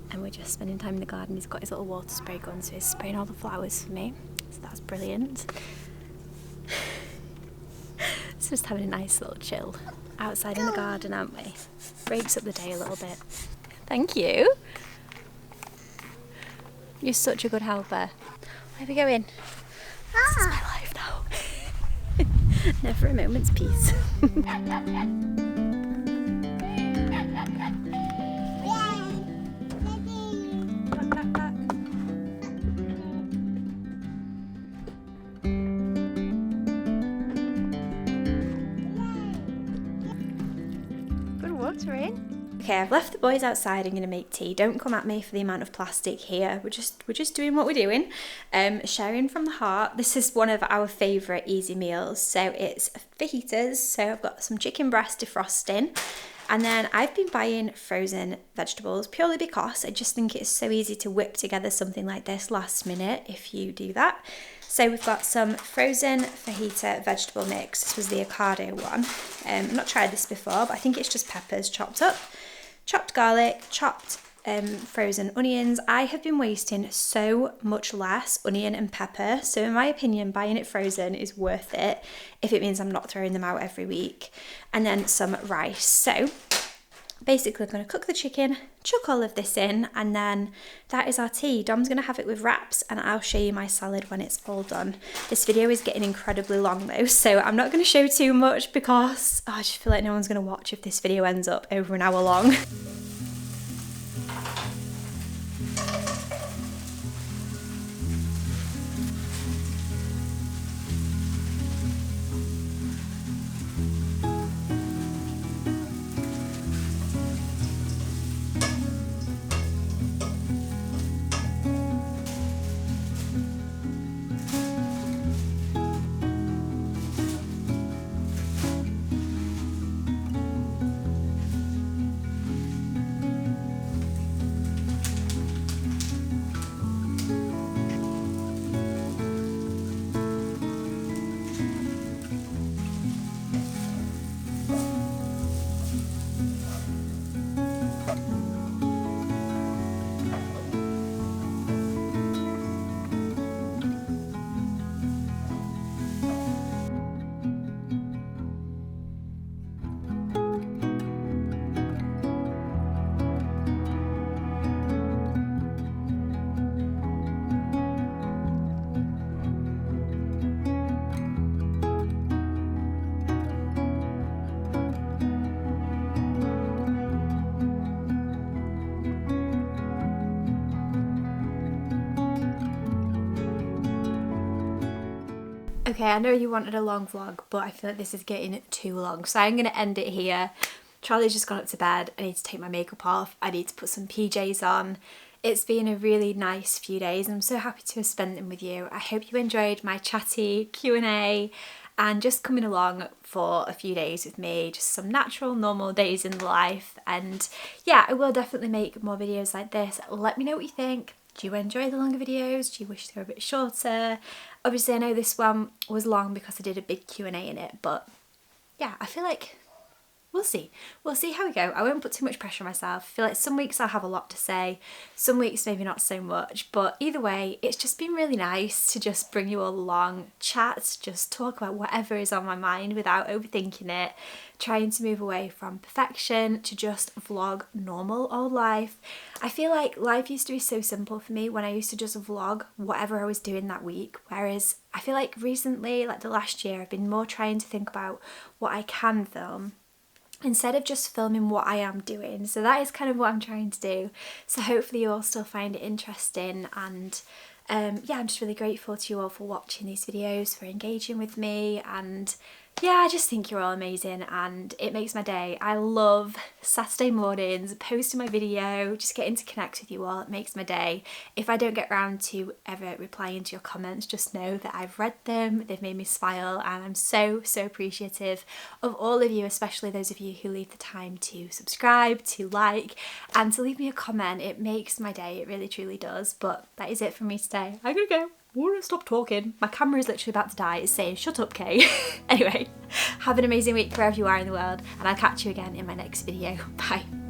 And we're just spending time in the garden. He's got his little water spray gun, so he's spraying all the flowers for me. So that's brilliant. It's just having a nice little chill outside in the garden, aren't we? Breaks up the day a little bit. Thank you. You're such a good helper. Where are we going? This is my life now. Never a moment's peace. Good water in. Okay, I've left the boys outside. I'm going to make tea. Don't come at me for the amount of plastic here. We're just doing what we're doing. Sharing from the heart. This is one of our favourite easy meals. So it's fajitas. So I've got some chicken breast defrosting. And then I've been buying frozen vegetables purely because I just think it's so easy to whip together something like this last minute if you do that. So we've got some frozen fajita vegetable mix. This was the avocado one. I've not tried this before, but I think it's just peppers chopped up. Chopped garlic, chopped frozen onions. I have been wasting so much less onion and pepper, so in my opinion buying it frozen is worth it if it means I'm not throwing them out every week. And then some rice. So basically I'm going to cook the chicken, chuck all of this in, and then that is our tea. Dom's going to have it with wraps, and I'll show you my salad when it's all done. This video is getting incredibly long though, so I'm not going to show too much because I just feel like no one's going to watch if this video ends up over an hour long. Okay, I know you wanted a long vlog, but I feel like this is getting too long, so I'm going to end it here. Charlie's just gone up to bed. I need to take my makeup off. I need to put some PJs on. It's been a really nice few days and I'm so happy to have spent them with you. I hope you enjoyed my chatty Q&A and just coming along for a few days with me, just some natural, normal days in life. And yeah, I will definitely make more videos like this. Let me know what you think. Do you enjoy the longer videos? Do you wish they were a bit shorter? Obviously, I know this one was long because I did a big Q&A in it, but yeah, I feel like we'll see. We'll see how we go. I won't put too much pressure on myself. I feel like some weeks I'll have a lot to say, some weeks maybe not so much, but either way, it's just been really nice to just bring you all along, chat, just talk about whatever is on my mind without overthinking it, trying to move away from perfection to just vlog normal old life. I feel like life used to be so simple for me when I used to just vlog whatever I was doing that week, whereas I feel like recently, like the last year, I've been more trying to think about what I can film instead of just filming what I am doing. So that is kind of what I'm trying to do. So hopefully you all still find it interesting, and yeah, I'm just really grateful to you all for watching these videos, for engaging with me, and yeah, I just think you're all amazing and it makes my day. I love Saturday mornings, posting my video, just getting to connect with you all. It makes my day. If I don't get around to ever replying to your comments, just know that I've read them, they've made me smile, and I'm so, so appreciative of all of you, especially those of you who leave the time to subscribe, to like, and to leave me a comment. It makes my day, it really truly does. But that is it from me today. I'm gonna go. I want to stop talking. My camera is literally about to die. It's saying, shut up, Kay. Anyway, have an amazing week wherever you are in the world, and I'll catch you again in my next video. Bye.